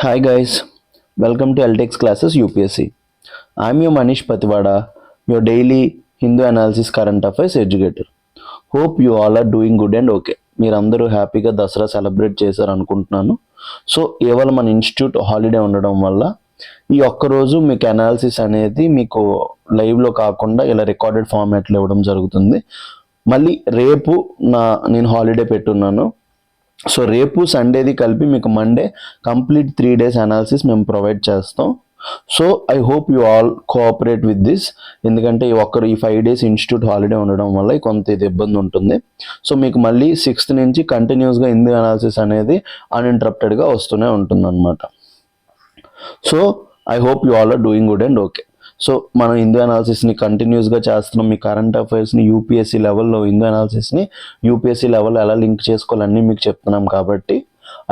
Hi guys, welcome to LTX classes UPSC. I'm your Manish Patiwada, your daily Hindu analysis current affairs educator. Hope you all are doing good and okay. మీరందరూ హ్యాపీగా Dasara celebrate చేశారు అనుకుంటున్నాను. So ఇవాళ మన institute holiday ఉండడం వల్ల ఈ ఒక్కరోజు మీకు అనాలిసిస్ అనేది మీకు లైవ్లో కాకుండా ఇలా రికార్డెడ్ ఫార్మాట్లో ఇవ్వడం జరుగుతుంది. మళ్ళీ రేపు నేను హాలిడే పెట్టున్నాను. సో రేపు సండేది కలిపి మీకు మండే కంప్లీట్ 3 days అనాలిసిస్ మేము ప్రొవైడ్ చేస్తాం. So I hope you all cooperate with this. ఎందుకంటే ఈ 5 days ఇన్స్టిట్యూట్ హాలిడే ఉండడం వల్ల కొంత ఇది ఇబ్బంది ఉంటుంది. సో మీకు మళ్ళీ 6th నుంచి కంటిన్యూస్గా హిందూ అనాలిసిస్ అనేది అన్ఇంటరప్టెడ్గా వస్తూనే ఉంటుంది అనమాట. So I hope you all are doing good and okay. సో మనం హిందూ అనాలిసిస్ని కంటిన్యూస్గా చేస్తున్నాం. మీ కరెంట్ అఫైర్స్ని యూపీఎస్సీ లెవెల్లో హిందూ అనాలిసిస్ని యూపీఎస్సీ లెవెల్లో ఎలా లింక్ చేసుకోవాలన్నీ మీకు చెప్తున్నాం కాబట్టి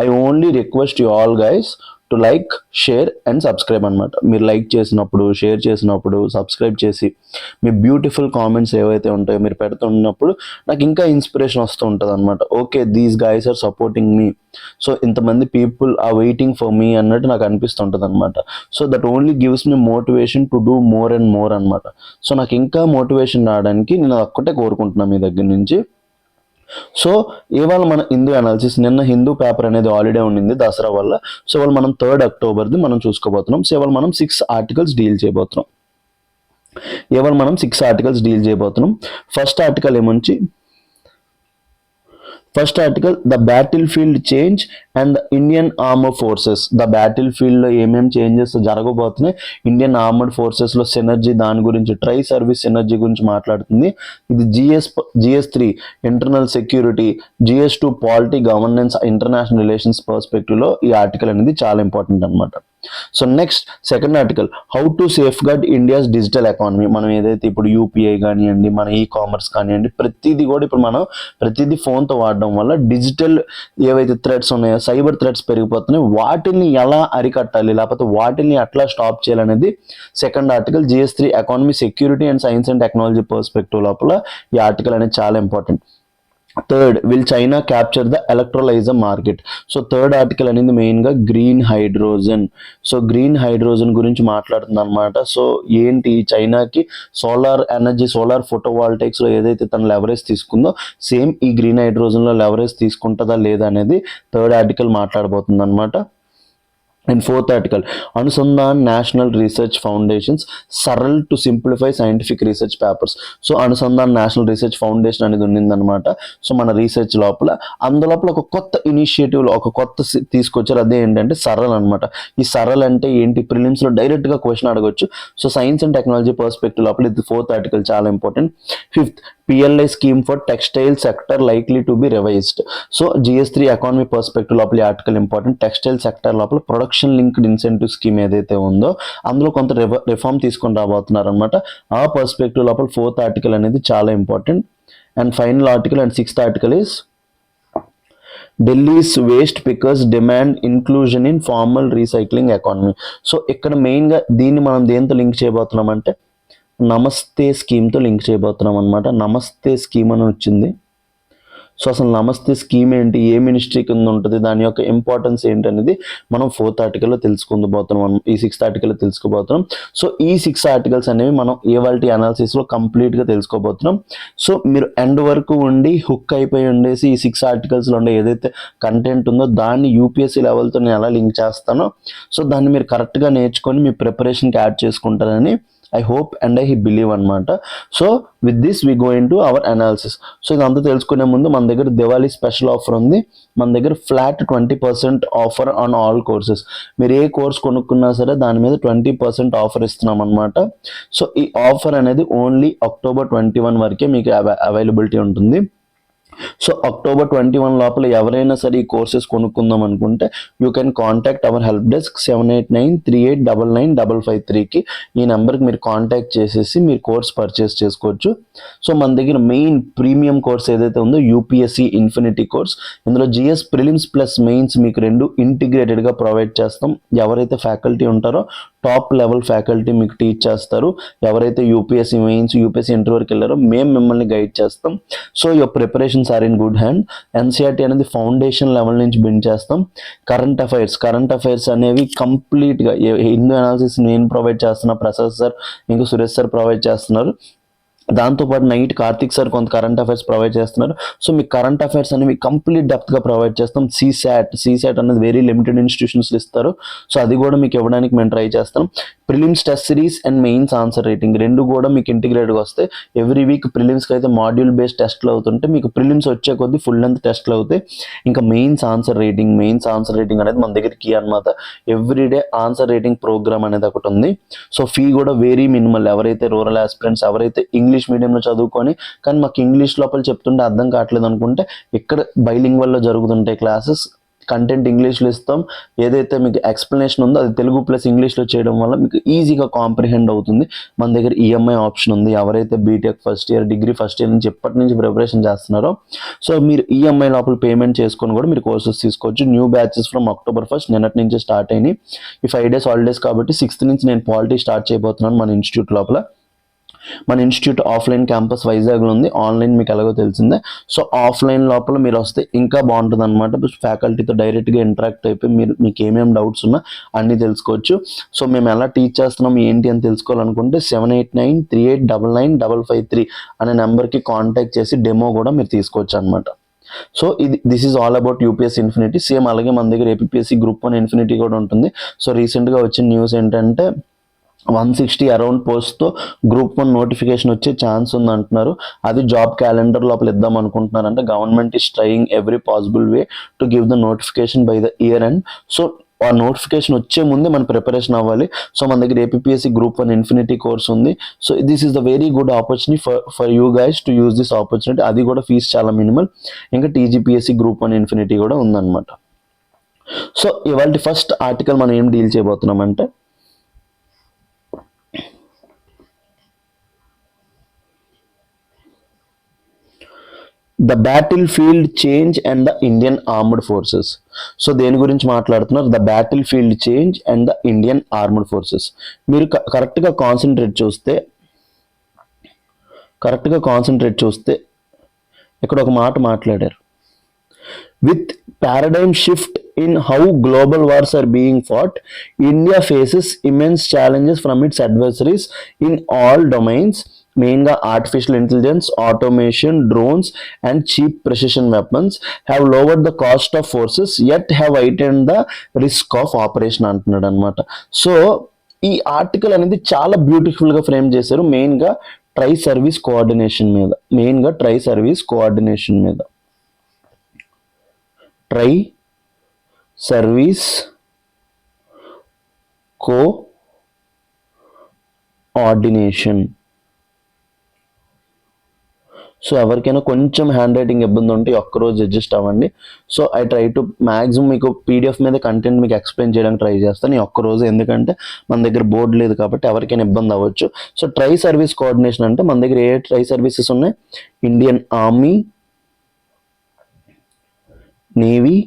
I only request you all guys to like, share and subscribe అనమాట. మీరు లైక్ చేసినప్పుడు, షేర్ చేసినప్పుడు, సబ్స్క్రైబ్ చేసి మీ బ్యూటిఫుల్ కామెంట్స్ ఏవైతే ఉంటాయో మీరు పెడుతున్నప్పుడు నాకు ఇంకా ఇన్స్పిరేషన్ వస్తూ ఉంటుంది అనమాట. Okay, these guys are supporting me, so ఇంతమంది people are waiting for me అన్నట్టు నాకు అనిపిస్తుంటుంది అనమాట. So that only gives me motivation to do more and more అనమాట. సో నాకు ఇంకా మోటివేషన్ రావడానికి నేను ఒక్కటే కోరుకుంటున్నాను మీ దగ్గర నుంచి. సో ఇవాళ మన హిందూ అనాలిసిస్, నిన్న హిందూ పేపర్ అనేది హాలిడే ఉండింది దసరా వల్ల. సో ఇవాళ మనం 3rd Octoberది మనం చూసుకోబోతున్నాం. సో ఇవాళ మనం 6 articles డీల్ చేయబోతున్నాం. ఫస్ట్ ఆర్టికల్ ఏమొచ్చి the battlefield change and the Indian armoured forces. The బ్యాటిల్ ఫీల్డ్లో ఏమేమి చేంజెస్ జరగబోతున్నాయి, ఇండియన్ ఆర్మర్డ్ ఫోర్సెస్లో సినర్జీ, దాని గురించి ట్రై సర్వీస్ సినర్జీ గురించి మాట్లాడుతుంది. ఇది GS3 internal security, GS2 polity governance international relations పర్స్పెక్టివ్లో ఈ ఆర్టికల్ అనేది చాలా ఇంపార్టెంట్ అనమాట. So next second article, how to safeguard India's digital economy. మనం ఏదైతే ఇప్పుడు యూపీఐ కానివ్వండి, మన కామర్స్ కానివ్వండి, ప్రతిదీ కూడా ఇప్పుడు మనం ప్రతిదీ ఫోన్తో వాడడం వల్ల డిజిటల్ ఏవైతే థ్రెట్స్ ఉన్నాయో, సైబర్ థ్రెట్స్ పెరిగిపోతున్నాయి, వాటిని ఎలా అరికట్టాలి, లేకపోతే వాటిని ఎట్లా స్టాప్ చేయాలనేది second article. GS3 economy, security and science and technology perspective లోపల ఈ ఆర్టికల్ అనేది చాలా important. Third, will China capture the electrolyser market. So third article అనేది మెయిన్గా green hydrogen. So green hydrogen గురించి మాట్లాడుతుంది అనమాట. సో ఏంటి, చైనాకి సోలార్ ఎనర్జీ, సోలార్ ఫోటోవాల్టైక్స్లో ఏదైతే తను లెవరేజ్ తీసుకుందో సేమ్ ఈ గ్రీన్ హైడ్రోజన్లో లెవరేజ్ తీసుకుంటుందా లేదా అనేది థర్డ్ ఆర్టికల్ మాట్లాడబోతుంది అనమాట. And fourth article, Anusandhan national research foundations Saral to simplify scientific research papers. So Anusandhan national research foundation అనేది ఉండిందనమాట. సో మన రీసెర్చ్ లోపల అందులోపల ఒక కొత్త ఇనిషియేటివ్లో ఒక కొత్త తీసుకొచ్చారు. అదే ఏంటంటే సరల్ అనమాట. ఈ సరల్ అంటే ఏంటి, ప్రిలిమ్స్లో డైరెక్ట్గా క్వశ్చన్ అడగొచ్చు. So science and technology perspective లోపల ఇది ఫోర్త్ ఆర్టికల్ చాలా important. Fifth, PLI scheme for textile sector likely to be revised. So GS3 economy perspective లోపల ఈ ఆర్టికల్ ఇంపార్టెంట్. టెక్స్టైల్ సెక్టర్ లోపల ప్రొడక్షన్ లింక్డ్ ఇన్సెంటివ్ స్కీమ్ ఏదైతే ఉందో అందులో కొంత రిఫార్మ్ తీసుకొని రాబోతున్నారు అనమాట. ఆ పర్స్పెక్టివ్ లోపల ఫోర్త్ ఆర్టికల్ అనేది చాలా important. And final article and sixth article is Delhi's waste pickers demand inclusion in formal recycling economy. So ఇక్కడ మెయిన్గా దీన్ని మనం దేంతో లింక్ చేయబోతున్నాం అంటే నమస్తే స్కీమ్తో లింక్ చేయబోతున్నాం అనమాట. నమస్తే స్కీమ్ అని వచ్చింది. సో అసలు నమస్తే స్కీమ్ ఏంటి, ఏ మినిస్ట్రీ కింద ఉంటుంది, దాని యొక్క ఇంపార్టెన్స్ ఏంటి అనేది మనం ఫోర్త్ ఆర్టికల్లో తెలుసుకోబోతున్నాం, ఈ సిక్స్త్ ఆర్టికల్లో తెలుసుకోబోతున్నాం. సో ఈ 6 articles అనేవి మనం ఇవాల్టి అనాలిసిస్లో కంప్లీట్గా తెలుసుకోబోతున్నాం. సో మీరు ఎండ్ వరకు ఉండి హుక్ అయిపోయి ఉండేసి ఈ 6 articlesలో ఉండే ఏదైతే కంటెంట్ ఉందో దాన్ని యూపీఎస్సీ లెవెల్తో నేను ఎలా లింక్ చేస్తానో సో దాన్ని మీరు కరెక్ట్గా నేర్చుకొని మీ ప్రిపరేషన్కి యాడ్ చేసుకుంటారని I hope and I believe అనమాట. So with this we go into our analysis. So ఇదంతా తెలుసుకునే ముందు మన దగ్గర దివాళీ స్పెషల్ ఆఫర్ ఉంది. మన దగ్గర flat 20% offer on all courses. మీరు ఏ కోర్స్ కొనుక్కున్నా సరే దాని మీద 20% ఆఫర్ ఇస్తున్నాం అనమాట. సో ఈ ఆఫర్ అనేది ఓన్లీ October 21 వరకే మీకు అవైలబిలిటీ ఉంటుంది. సో October 21 లోపల ఎవరైనా సరే ఈ కోర్సెస్ కొనుక్కుందాం అనుకుంటే you can contact our help desk 7893899553కి. ఈ నెంబర్కి మీరు కాంటాక్ట్ చేసేసి మీరు కోర్స్ పర్చేస్ చేసుకోవచ్చు. సో మన దగ్గర మెయిన్ ప్రీమియం కోర్స్ ఏదైతే ఉందో యూపీఎస్సీ ఇన్ఫినిటీ కోర్స్, ఇందులో GS ప్రిలిమ్స్ ప్లస్ మెయిన్స్ మీకు 2 ఇంటిగ్రేటెడ్గా ప్రొవైడ్ చేస్తాం. ఎవరైతే ఫ్యాకల్టీ ఉంటారో టాప్ లెవెల్ ఫ్యాకల్టీ మీకు టీచ్ చేస్తారు. ఎవరైతే యూపీఎస్సీ మెయిన్స్, యూపీఎస్సీ ఇంటర్ వరకు వెళ్ళారో మేము మిమ్మల్ని గైడ్ చేస్తాం. So your preparations are in good hand. NCERT అనేది ఫౌండేషన్ లెవెల్ నుంచి బిల్డ్ చేస్తాం. కరెంట్ అఫైర్స్ అనేవి కంప్లీట్గా హిందూ అనాలిసిస్ నేను ప్రొవైడ్ చేస్తున్నా, ప్రసాద్ సార్ ఇంకా సురేష్ సార్ ప్రొవైడ్ చేస్తున్నారు. దాంతోపాటు నైట్ కార్తిక్ సార్ కొంత కరెంట్ అఫైర్స్ ప్రొవైడ్ చేస్తున్నారు. సో మీకు కరెంట్ అఫైర్స్ అనేవి కంప్లీట్ డెప్త్గా ప్రొవైడ్ చేస్తాం. సీసాట్ అనేది వెరీ లిమిటెడ్ ఇన్స్టిట్యూషన్స్లో ఇస్తారు. సో అది కూడా మీకు ఇవ్వడానికి మేము ట్రై చేస్తాం. Prelims test series and mains answer writing రెండు కూడా మీకు ఇంటిగ్రేట్గా వస్తాయి. ఎవ్రీ వీక్ ప్రిలిమ్స్కి అయితే మాడ్యూల్ బేస్డ్ టెస్ట్లు అవుతుంటే మీకు ప్రిలిమ్స్ వచ్చే కొద్దీ ఫుల్ లెంత్ టెస్ట్లు అవుతాయి. ఇంకా మెయిన్స్ ఆన్సర్ రైటింగ్ అనేది మన దగ్గర కీ అనమాట. ఎవ్రీడే ఆన్సర్ రైటింగ్ ప్రోగ్రామ్ అనేది ఒకటి ఉంది. సో ఫీ కూడా వెరీ మినిమల్. ఎవరైతే రూరల్ ఆస్పిరెంట్స్, ఎవరైతే ఇంగ్లీష్ మీడియంలో చదువుకొని కానీ మాకు ఇంగ్లీష్ లోపల చెప్తుంటే అర్థం కావట్లేదు అనుకుంటే ఇక్కడ బైలింగ్వల్లో జరుగుతుంటాయి క్లాసెస్. కంటెంట్ ఇంగ్లీష్లో ఇస్తాం. ఏదైతే మీకు ఎక్స్ప్లెనేషన్ ఉందో అది తెలుగు ప్లస్ ఇంగ్లీష్లో చేయడం వల్ల మీకు ఈజీగా కాంప్రిహెండ్ అవుతుంది. మన దగ్గర ఈఎంఐ ఆప్షన్ ఉంది. ఎవరైతే BTech first year, degree first year నుంచి ఎప్పటి నుంచి ప్రిపరేషన్ చేస్తున్నారో సో మీరు ఈఎంఐ లోపల పేమెంట్ చేసుకొని కూడా మీరు కోర్సెస్ తీసుకోవచ్చు. న్యూ బ్యాచెస్ ఫ్రమ్ October 1 నిన్నటి నుంచి స్టార్ట్ అయినాయి. ఈ 5 days హాలిడేస్ కాబట్టి 6th నుంచి నేను పాలిటీ స్టార్ట్ చేయబోతున్నాను మన ఇన్స్టిట్యూట్ లోపల. మన ఇన్స్టిట్యూట్ ఆఫ్లైన్ క్యాంపస్ వైజాగ్లో ఉంది, ఆన్లైన్ మీకు ఎలాగో తెలిసిందే. సో ఆఫ్లైన్ లోపల మీరు వస్తే ఇంకా బాగుంటుంది అనమాట. ఫ్యాకల్టీతో డైరెక్ట్గా ఇంటరాక్ట్ అయిపోయి మీకు ఏమేమి డౌట్స్ ఉన్నా అన్నీ తెలుసుకోవచ్చు. సో మేము ఎలా టీచ్ చేస్తున్నాం ఏంటి అని తెలుసుకోవాలనుకుంటే 7893899553 అనే నెంబర్కి కాంటాక్ట్ చేసి డెమో కూడా మీరు తీసుకోవచ్చు అనమాట. So this is all about UPSC infinity. Same అలాగే మన దగ్గర ఏపీఎస్సీ గ్రూప్ 1 ఇన్ఫినిటీ కూడా ఉంటుంది. సో రీసెంట్గా వచ్చిన న్యూస్ ఏంటంటే 160 అరౌండ్ పోస్ట్తో గ్రూప్ 1 నోటిఫికేషన్ వచ్చే ఛాన్స్ ఉంది అంటున్నారు. అది జాబ్ క్యాలెండర్ లోపల ఇద్దాం అనుకుంటున్నారంటే government is trying every possible way to give the notification by the year end. So ఆ నోటిఫికేషన్ వచ్చే ముందే మన ప్రిపరేషన్ అవ్వాలి. సో మన దగ్గర ఏపీఎస్సీ గ్రూప్ 1 ఇన్ఫినిటీ కోర్స్ ఉంది. So this is the very good opportunity for you guys to use this opportunity. అది కూడా ఫీజు చాలా మినిమల్. ఇంకా టీజీపీఎస్సీ గ్రూప్ 1 ఇన్ఫినిటీ కూడా ఉందన్నమాట. సో ఇవాళ ఫస్ట్ ఆర్టికల్ మనం ఏం డీల్ చేయబోతున్నామంటే the battlefield change and the Indian armed forces. So దేని గురించి మాట్లాడుతున్నారు? The battlefield change and the Indian armed forces. మీరు కరెక్ట్గా కాన్సన్ట్రేట్ చూస్తే ఇక్కడ ఒక మాట మాట్లాడారు. With paradigm shift in how global wars are being fought, India faces immense challenges from its adversaries in all domains, mainly artificial intelligence, automation, drones and cheap precision weapons have lowered the cost of forces yet have heightened the risk of operation అంటున్నాడు అనమాట. So ఈ article అనేది చాలా బ్యూటిఫుల్గా frame చేశారు. మెయిన్గా try service coordination మీద. Try service coordination. So ఎవరికైనా కొంచెం హ్యాండ్ రైటింగ్ ఇబ్బంది ఉంటే ఒక్కరోజు అడ్జస్ట్ అవ్వండి. So I try to maximum మీకు పీడిఎఫ్ మీద కంటెంట్ మీకు ఎక్స్ప్లెయిన్ చేయడానికి ట్రై చేస్తాను ఈ ఒక్కరోజు. ఎందుకంటే మన దగ్గర బోర్డు లేదు కాబట్టి ఎవరికైనా ఇబ్బంది అవ్వచ్చు. సో ట్రై సర్వీస్ కోఆర్డినేషన్ అంటే మన దగ్గర ఏ ట్రై సర్వీసెస్ ఉన్నాయి? Indian army, navy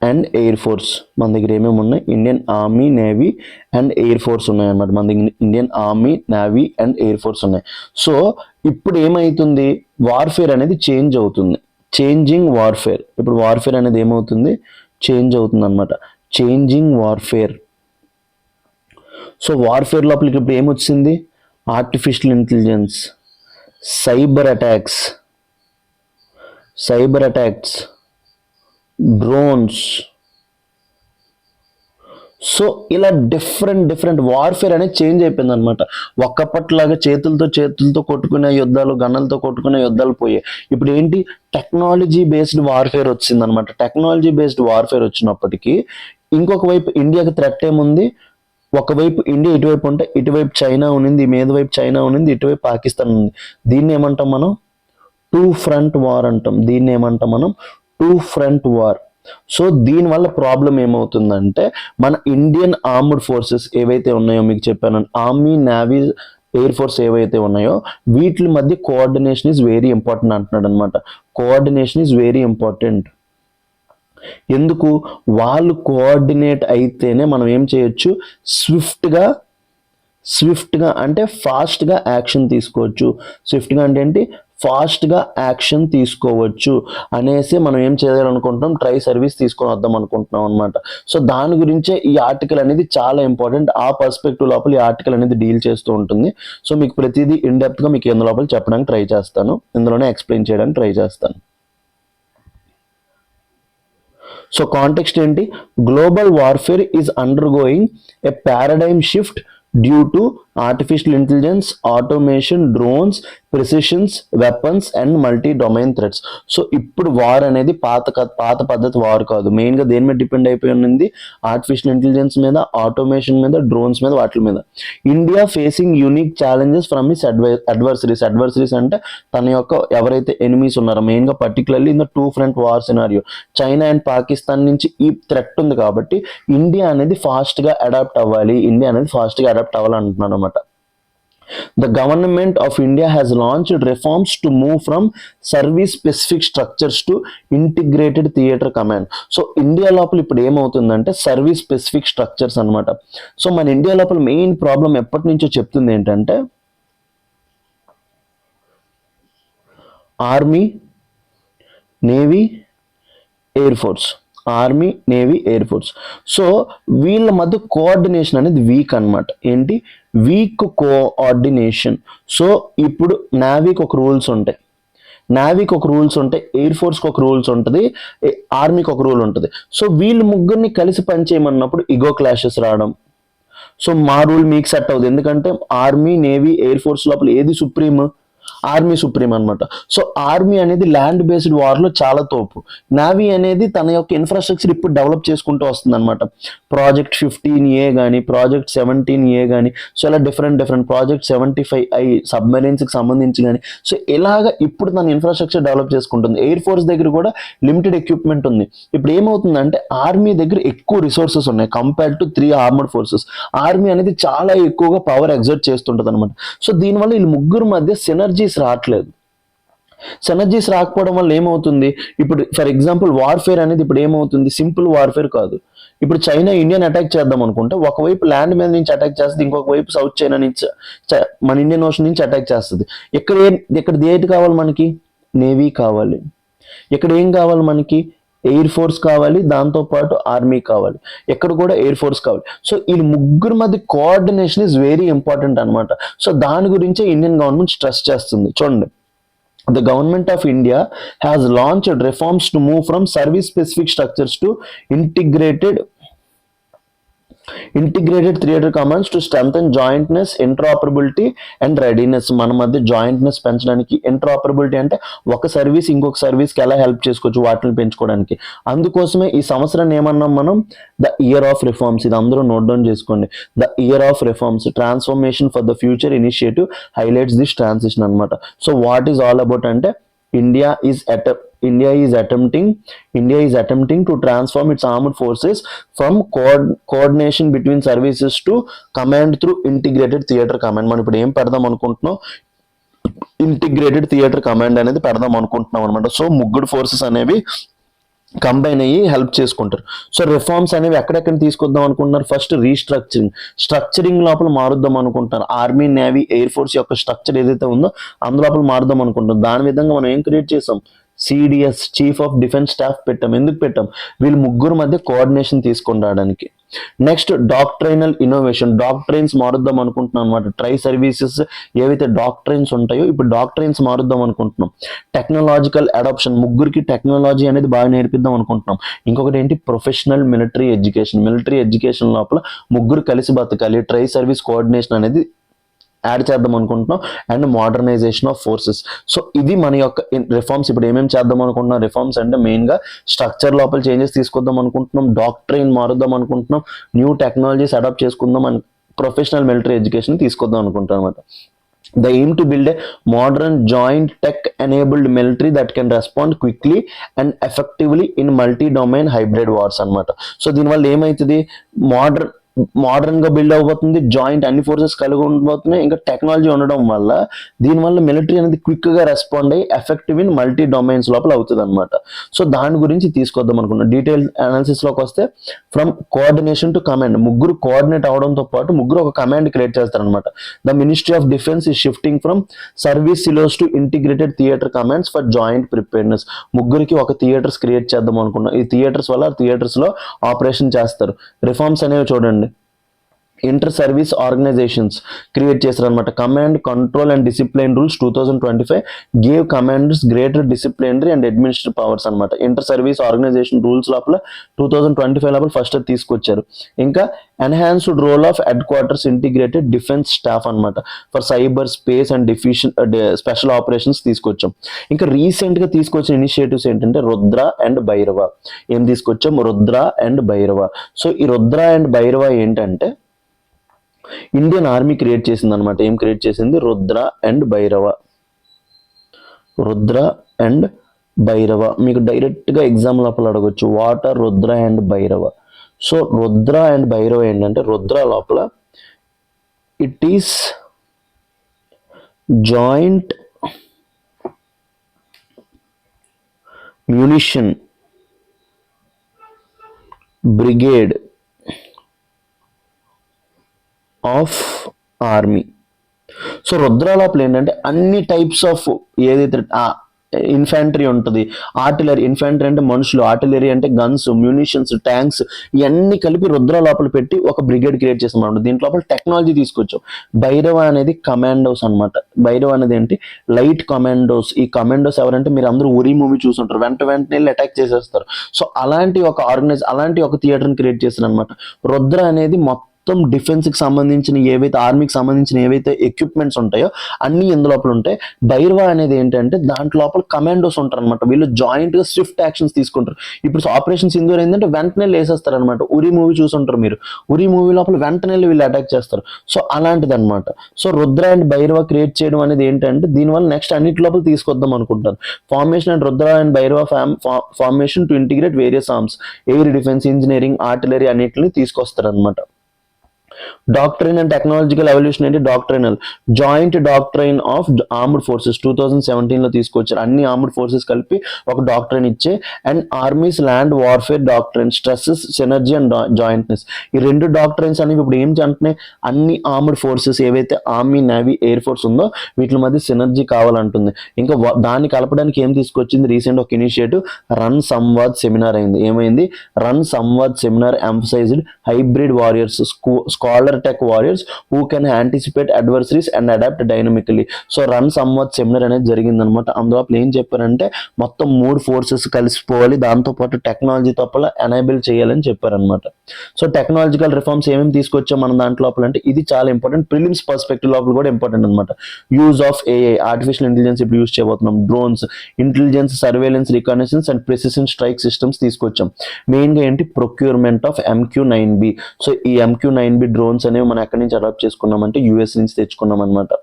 and air force. మన దగ్గర ఏమేమి ఉన్నాయి? Indian army, navy and air force ఉన్నాయన్నమాట. మన దగ్గర Indian army, navy and air force ఉన్నాయి. సో ఇప్పుడు ఏమవుతుంది? వార్ఫేర్ అనేది చేంజ్ అవుతుంది. Changing warfare. ఇప్పుడు వార్ఫేర్ అనేది ఏమవుతుంది? చేంజ్ అవుతుంది అనమాట. Changing warfare. సో వార్ఫేర్ లోపలికి ఇప్పుడు ఏమొచ్చింది? Artificial intelligence, cyber attacks, drones. So ఇలా డిఫరెంట్ వార్ఫేర్ అనేది చేంజ్ అయిపోయింది అనమాట. ఒక్కప్పట్లాగా చేతులతో కొట్టుకునే యుద్ధాలు, గన్నలతో కొట్టుకునే యుద్ధాలు పోయాయి. ఇప్పుడు ఏంటి? టెక్నాలజీ బేస్డ్ వార్ఫేర్ వచ్చింది అనమాట. టెక్నాలజీ బేస్డ్ వార్ఫేర్ వచ్చినప్పటికీ ఇంకొక వైపు ఇండియాకి థ్రెట్ ఏముంది? ఒకవైపు ఇండియా ఇటువైపు ఉంటే ఇటువైపు చైనా ఉన్నింది, మీద వైపు చైనా ఉన్నింది, ఇటువైపు పాకిస్తాన్ ఉంది. దీన్ని ఏమంటాం మనం? Two front war. సో దీనివల్ల ప్రాబ్లం ఏమవుతుందంటే మన ఇండియన్ ఆర్మ్డ్ ఫోర్సెస్ ఏవైతే ఉన్నాయో మీకు చెప్పాను, ఆర్మీ, నేవీ, ఎయిర్ ఫోర్స్ ఏవైతే ఉన్నాయో వీటి మధ్య కోఆర్డినేషన్ ఈజ్ వెరీ ఇంపార్టెంట్ అంటున్నాడు అనమాట. Coordination is very important. ఎందుకు? వాళ్ళు కోఆర్డినేట్ అయితేనే మనం ఏం చేయొచ్చు, స్విఫ్ట్గా అంటే ఫాస్ట్గా యాక్షన్ తీసుకోవచ్చు. స్విఫ్ట్గా అంటే ఏంటి? ఫాస్ట్గా యాక్షన్ తీసుకోవచ్చు అనేసి మనం ఏం చేయాలనుకుంటున్నాం, ట్రై సర్వీస్ తీసుకొని వద్దాం అనుకుంటున్నాం అనమాట. సో దాని గురించే ఈ ఆర్టికల్ అనేది చాలా ఇంపార్టెంట్. ఆ పర్స్పెక్టివ్ లోపల ఈ ఆర్టికల్ అనేది డీల్ చేస్తూ ఉంటుంది. సో మీకు ప్రతిదీ ఇన్ డెప్త్గా మీకు ఇందు లోపల చెప్పడానికి ట్రై చేస్తాను, ఇందులోనే ఎక్స్ప్లెయిన్ చేయడానికి ట్రై చేస్తాను. సో కాంటెక్స్ట్ ఏంటి? Global warfare is undergoing a paradigm shift due to artificial intelligence, automation, drones, precisions, weapons and multi domain threats. So ఇప్పుడు వార్ అనేది పాత పద్ధతి వార్ కాదు. మెయిన్గా దేని మీద డిపెండ్ అయిపోయి ఉంది? ఆర్టిఫిషియల్ ఇంటెలిజెన్స్ మీద, ఆటోమేషన్ మీద, డ్రోన్స్ మీద, వాటి మీద. India facing unique challenges from is adversaries అంటే తన యొక్క ఎవరైతే ఎనిమీస్ ఉన్నారో, మెయిన్గా particularly in the two front war scenario China and Pakistan నుంచి ఈ థ్రెట్ ఉంది కాబట్టి ఇండియా అనేది ఫాస్ట్గా అడాప్ట్ అవ్వాలి అంటున్నాను అనమాట. The government of India has launched reforms to move from service-specific structures to integrated theatre command. So India లోపల ఇప్పుడు ఏమవుతుందంటే సర్వీస్ స్పెసిఫిక్ స్ట్రక్చర్స్ అనమాట. సో మన ఇండియా లోపల మెయిన్ ప్రాబ్లం ఎప్పటి నుంచో చెప్తుంది ఏంటంటే army, navy, air force. So వీళ్ళ మధ్య కోఆర్డినేషన్ అనేది వీక్ అనమాట. ఏంటి? Week coordination. సో ఇప్పుడు నేవీకి ఒక రూల్స్ ఉంటాయి, ఎయిర్ ఫోర్స్కి ఒక రూల్స్ ఉంటుంది, ఆర్మీకి ఒక రూల్ ఉంటుంది. సో వీళ్ళు ముగ్గురిని కలిసి పనిచేయమన్నప్పుడు ఇగో క్లాషెస్ రావడం. సో మా రూల్ మీకు సెట్ అవుతుంది, ఎందుకంటే ఆర్మీ, నేవీ, ఎయిర్ ఫోర్స్ లోపల ఏది సుప్రీం? ఆర్మీ సుప్రీం అనమాట. సో ఆర్మీ అనేది ల్యాండ్ బేస్డ్ వార్లో చాలా తోపు. నావీ అనేది తన యొక్క ఇన్ఫ్రాస్ట్రక్చర్ ఇప్పుడు డెవలప్ చేసుకుంటూ వస్తుంది అనమాట. ప్రాజెక్ట్ 15A కానీ, ప్రాజెక్ట్ 17A కానీ, సో ఇలా డిఫరెంట్ ప్రాజెక్ట్ 75I సబ్మెరైన్స్కి సంబంధించి కానీ, సో ఇలాగ ఇప్పుడు తన ఇన్ఫ్రాస్ట్రక్చర్ డెవలప్ చేసుకుంటుంది. ఎయిర్ ఫోర్స్ దగ్గర కూడా లిమిటెడ్ ఎక్విప్మెంట్ ఉంది. ఇప్పుడు ఏమవుతుందంటే ఆర్మీ దగ్గర ఎక్కువ రిసోర్సెస్ ఉన్నాయి compared to 3 armoured forces. Army అనేది చాలా ఎక్కువగా పవర్ ఎగ్జర్ట్ చేస్తుంటుంది అనమాట. సో దీనివల్ల వీళ్ళు ముగ్గురు మధ్య సినర్జీస్ రావట్లేదు. సినర్జీస్ రాకపోవడం వల్ల ఏమవుతుంది? ఇప్పుడు ఫర్ ఎగ్జాంపుల్ వార్ఫేర్ అనేది ఇప్పుడు ఏమవుతుంది? సింపుల్ వార్ఫేర్ కాదు. ఇప్పుడు చైనా ఇండియన్ అటాక్ చేద్దాం అనుకుంటే ఒకవైపు ల్యాండ్ మీద నుంచి అటాక్ చేస్తుంది, ఇంకొక వైపు సౌత్ చైనా నుంచి మన ఇండియన్ ఓషన్ నుంచి అటాక్ చేస్తుంది. ఇక్కడ దేటి కావాలి మనకి? నేవీ కావాలి. ఇక్కడ ఏం కావాలి మనకి? ఎయిర్ ఫోర్స్ కావాలి, దాంతోపాటు ఆర్మీ కావాలి, ఎక్కడ కూడా ఎయిర్ ఫోర్స్ కావాలి. సో ఈ ముగ్గురు మధ్య కోఆర్డినేషన్ ఈజ్ వెరీ ఇంపార్టెంట్ అనమాట. సో దాని గురించే ఇండియన్ గవర్నమెంట్ స్ట్రెస్ చేస్తుంది. చూడండి, the government of India has launched reforms to move from service specific structures to integrated theatre commands to strengthen jointness, interoperability and readiness. మన మధ్య జాయింట్నెస్ పెంచడానికి, ఇంటరాపరబిలిటీ అంటే ఒక సర్వీస్ ఇంకొక సర్వీస్కి ఎలా హెల్ప్ చేసుకోవచ్చు వాటిని పెంచుకోవడానికి. అందుకోసమే ఈ సంవత్సరాన్ని ఏమన్నాం మనం? The year of reforms. ఇది అందరూ నోట్ డౌన్ చేసుకోండి. The year of reforms, transformation for the future initiative highlights this transition అనమాట. So what is all about అంటే India is attempting to transform its armed forces from coordination between services to command through integrated theatre command. మనం ఇప్పుడు ఏం పెడదాం అనుకుంటున్నాం? Integrated theatre command అనేది పెడదాం అనుకుంటున్నాం అనమాట. సో ముగ్గురు ఫోర్సెస్ అనేవి కంబైన్ అయ్యి హెల్ప్ చేసుకుంటారు. సో రిఫార్మ్స్ అనేవి ఎక్కడెక్కడ తీసుకొద్దాం అనుకుంటున్నారు? ఫస్ట్ స్ట్రక్చరింగ్ లోపల మారుద్దాం అనుకుంటున్నారు. ఆర్మీ, నేవీ, ఎయిర్ ఫోర్స్ యొక్క స్ట్రక్చర్ ఏదైతే ఉందో అందులోపల మారుద్దాం అనుకుంటున్నాం. దాని విధంగా మనం ఏం క్రియేట్ చేసాం? CDS, chief of defence staff పెట్టాం. ఎందుకు పెట్టాం? వీళ్ళు ముగ్గురు మధ్య కోఆర్డినేషన్ తీసుకొని రావడానికి. నెక్స్ట్ డాక్ట్రైనల్ ఇన్నోవేషన్, డాక్ట్రైన్స్ మారుద్దాం అనుకుంటున్నాం అనమాట. ట్రై సర్వీసెస్ ఏవైతే డాక్ట్రైన్స్ ఉంటాయో ఇప్పుడు డాక్ట్రైన్స్ మారుద్దాం అనుకుంటున్నాం. టెక్నాలజికల్ అడాప్షన్, ముగ్గురికి టెక్నాలజీ అనేది బాగా నేర్పిద్దాం అనుకుంటున్నాం. ఇంకొకటి ఏంటి? ప్రొఫెషనల్ మిలిటరీ ఎడ్యుకేషన్ లోపల ముగ్గురు కలిసి బతకాలి, ట్రై సర్వీస్ కోఆర్డినేషన్ అనేది యాడ్ చేద్దాం అనుకుంటున్నాం. And modernisation of forces. So ఇది మన యొక్క రిఫార్మ్స్. ఇప్పుడు ఏమేమి చేద్దాం అనుకుంటున్నాం? రిఫార్మ్స్ అంటే మెయిన్గా స్ట్రక్చర్ లోపల చేంజెస్ తీసుకొద్దాం అనుకుంటున్నాం, డాక్ట్రైన్ మారుద్దాం అనుకుంటున్నాం, న్యూ టెక్నాలజీస్ అడాప్ట్ చేసుకుందాం, అండ్ ప్రొఫెషనల్ మిలిటరీ ఎడ్యుకేషన్ తీసుకొద్దాం అనుకుంటాం అనమాట. The aim to build a modern joint tech-enabled military that can respond quickly and effectively in multi-domain hybrid wars అనమాట. సో దీనివల్ల ఏమవుతుంది? మోడర్న్ గా బిల్డ్ అవబోతుంది, జాయింట్ అన్ని ఫోర్సెస్ కలిగి ఉండబోతున్నాయి, ఇంకా టెక్నాలజీ ఉండడం వల్ల దీనివల్ల మిలిటరీ అనేది క్విక్ గా రెస్పాండ్ అయ్యి ఎఫెక్టివ్ ఇన్ మల్టీ డొమైన్స్ లోపల అవుతుంది అనమాట. సో దాని గురించి తీసుకొద్దాం అనుకున్నాం. డీటెయిల్ అనాలిసిస్ లోకి వస్తే ఫ్రమ్ కోఆర్డినేషన్ టు కమాండ్, ముగ్గురు కోఆర్డినేట్ అవడంతో పాటు ముగ్గురు ఒక కమాండ్ క్రియేట్ చేస్తారనమాట. ద మినిస్ట్రీ ఆఫ్ డిఫెన్స్ ఈ shifting from service silos to integrated theatre commands for joint preparedness. ముగ్గురికి ఒక థియేటర్స్ క్రియేట్ చేద్దాం అనుకున్నాం. ఈ థియేటర్స్ వల్ల థియేటర్స్ లో ఆపరేషన్ చేస్తారు. రిఫార్మ్స్ అనేవి చూడండి, ఇంటర్ సర్వీస్ ఆర్గనైజేషన్స్ క్రియేట్ చేశారు అనమాట. Command control and discipline rules 2025 gave commanders greater disciplinary and administrative powers అనమాట. ఇంటర్ సర్వీస్ ఆర్గనైజేషన్ రూల్స్ లోపల 2025 లోపల ఫస్ట్ తీసుకొచ్చారు. ఇంకా enhanced role of headquarters integrated defence staff అనమాట for cyber space and special operations తీసుకొచ్చాం. ఇంకా recent గా తీసుకొచ్చిన ఇనిషియేటివ్స్ ఏంటంటే రుద్ర అండ్ భైరవ. ఏం తీసుకొచ్చాం? రుద్ర అండ్ భైరవ. సో ఈ రుద్ర అండ్ భైరవ ఏంటంటే ఇండియన్ ఆర్మీ క్రియేట్ చేసింది అనమాట. ఏం క్రియేట్ చేసింది? రుద్ర అండ్ భైరవ. రుద్ర అండ్ భైరవ మీకు డైరెక్ట్ గా ఎగ్జామ్ లోపల అడగొచ్చు, what are Rudra and Bhairav. So Rudra and Bhairav ఏంటంటే, రుద్ర లోపల it is joint munition brigade of army. So Rudra లోపల ఏంటంటే అన్ని టైప్స్ ఆఫ్ ఏదైతే ఇన్ఫాంట్రీ ఉంటుంది, ఆర్టిలరీ, ఇన్ఫాంట్రీ అంటే మనుషులు, ఆర్టిలరీ అంటే గన్స్, మ్యూనిషన్స్, ట్యాంక్స్, ఇవన్నీ కలిపి రుద్ర లోపల పెట్టి ఒక బ్రిగేడ్ క్రియేట్ చేసాం. దీంట్లో లోపల టెక్నాలజీ తీసుకొచ్చాం. భైరవ అనేది కమాండోస్ అనమాట. భైరవ అనేది ఏంటి? Light commandos. ఈ కమాండోస్ ఎవరంటే మీరు అందరూ ఉరి మూవీ చూసుంటారు, వెంటనే అటాక్ చేసేస్తారు. సో అలాంటి ఒక థియేటర్ని క్రియేట్ చేస్తారు అనమాట. రుద్ర అనేది మొత్తం డిఫెన్స్ కి సంబంధించిన ఏవైతే, ఆర్మీకి సంబంధించిన ఏవైతే ఎక్విప్మెంట్స్ ఉంటాయో అన్ని ఇందులోపల ఉంటాయి. భైరవ అనేది ఏంటంటే దాంట్లో లోపల కమాండోస్ ఉంటారు అనమాట. వీళ్ళు జాయింట్ గా స్విఫ్ట్ యాక్షన్స్ తీసుకుంటారు. ఇప్పుడు ఆపరేషన్ సింధూర్ ఏంటంటే వెంటనే లేసేస్తారు అనమాట. ఉరి మూవీ చూసుంటారు మీరు, ఉరి మూవీ లోపల వెంటనే వీళ్ళు అటాక్ చేస్తారు. సో అలాంటిది అనమాట. So Rudra and Bhairav create చేయడం అనేది ఏంటంటే దీనివల్ల నెక్స్ట్ అన్నిటి లోపల తీసుకొద్దాం అనుకుంటాను. Formation and Rudra and Bhairav formation to integrate various arms, air defence, engineering, artillery అన్నిటిని తీసుకొస్తారు అనమాట. డాక్ట్రైన్ అండ్ టెక్నాలజికల్ ఎవల్యూషన్ అంటే doctrinal joint doctrine of armed forces 2017 లో తీసుకొచ్చారు. అన్ని ఆర్మ్డ్ ఫోర్సెస్ కలిపి ఒక డాక్ట్రైన్ ఇచ్చే. And armies land warfare doctrine stresses synergy and jointness. ఈ రెండు డాక్ట్రైన్స్ అనేవి ఇప్పుడు ఏం చేస్తున్నాయి, అన్ని ఆర్మ్డ్ ఫోర్సెస్ ఏవైతే ఆర్మీ, నేవీ, ఎయిర్ ఫోర్స్ ఉందో వీటి మధ్య సినర్జీ కావాలంటుంది. ఇంకా దాన్ని కలపడానికి ఏం తీసుకొచ్చింది? రీసెంట్ ఒక ఇనిషియేటివ్ రన్ సంవాద్ సెమినార్ అయింది. ఏమైంది? Ran Samvad seminar emphasised hybrid warriors, scholar tech warriors who can anticipate adversaries and adapt dynamically. So Ran Samvad seminar అనేది జరిగిందనమాట. అందులో ఏం చెప్పారంటే మొత్తం 3 ఫోర్సెస్ కలిసిపోవాలి, దాంతోపాటు టెక్నాలజీతో పాటు ఎనేబుల్ చేయాలని చెప్పారనమాట. సో టెక్నాలజికల్ రిఫార్మ్స్ ఏమేమి తీసుకొచ్చాం మనం దాంట్లో అంటే ఇది చాలా ఇంపార్టెంట్. ప్రిలిమ్స్ పర్స్పెక్టివ్ లోపల కూడా ఇంపార్టెంట్ అనమాట. Use of AI, artificial intelligence ఇప్పుడు యూజ్ చేయబోతున్నాం. Drones, intelligence, surveillance, recognitions and precision strike systems తీసుకొచ్చాం. మెయిన్ గా ఏంటి? Procurement of MQ-9B. సో ఈ MQ-9B డ్రోన్స్ అనేవి మనం ఎక్కడి నుంచి అడాప్ట్ చేసుకున్నామంటే US నుంచి తెచ్చుకున్నాం అనమాట.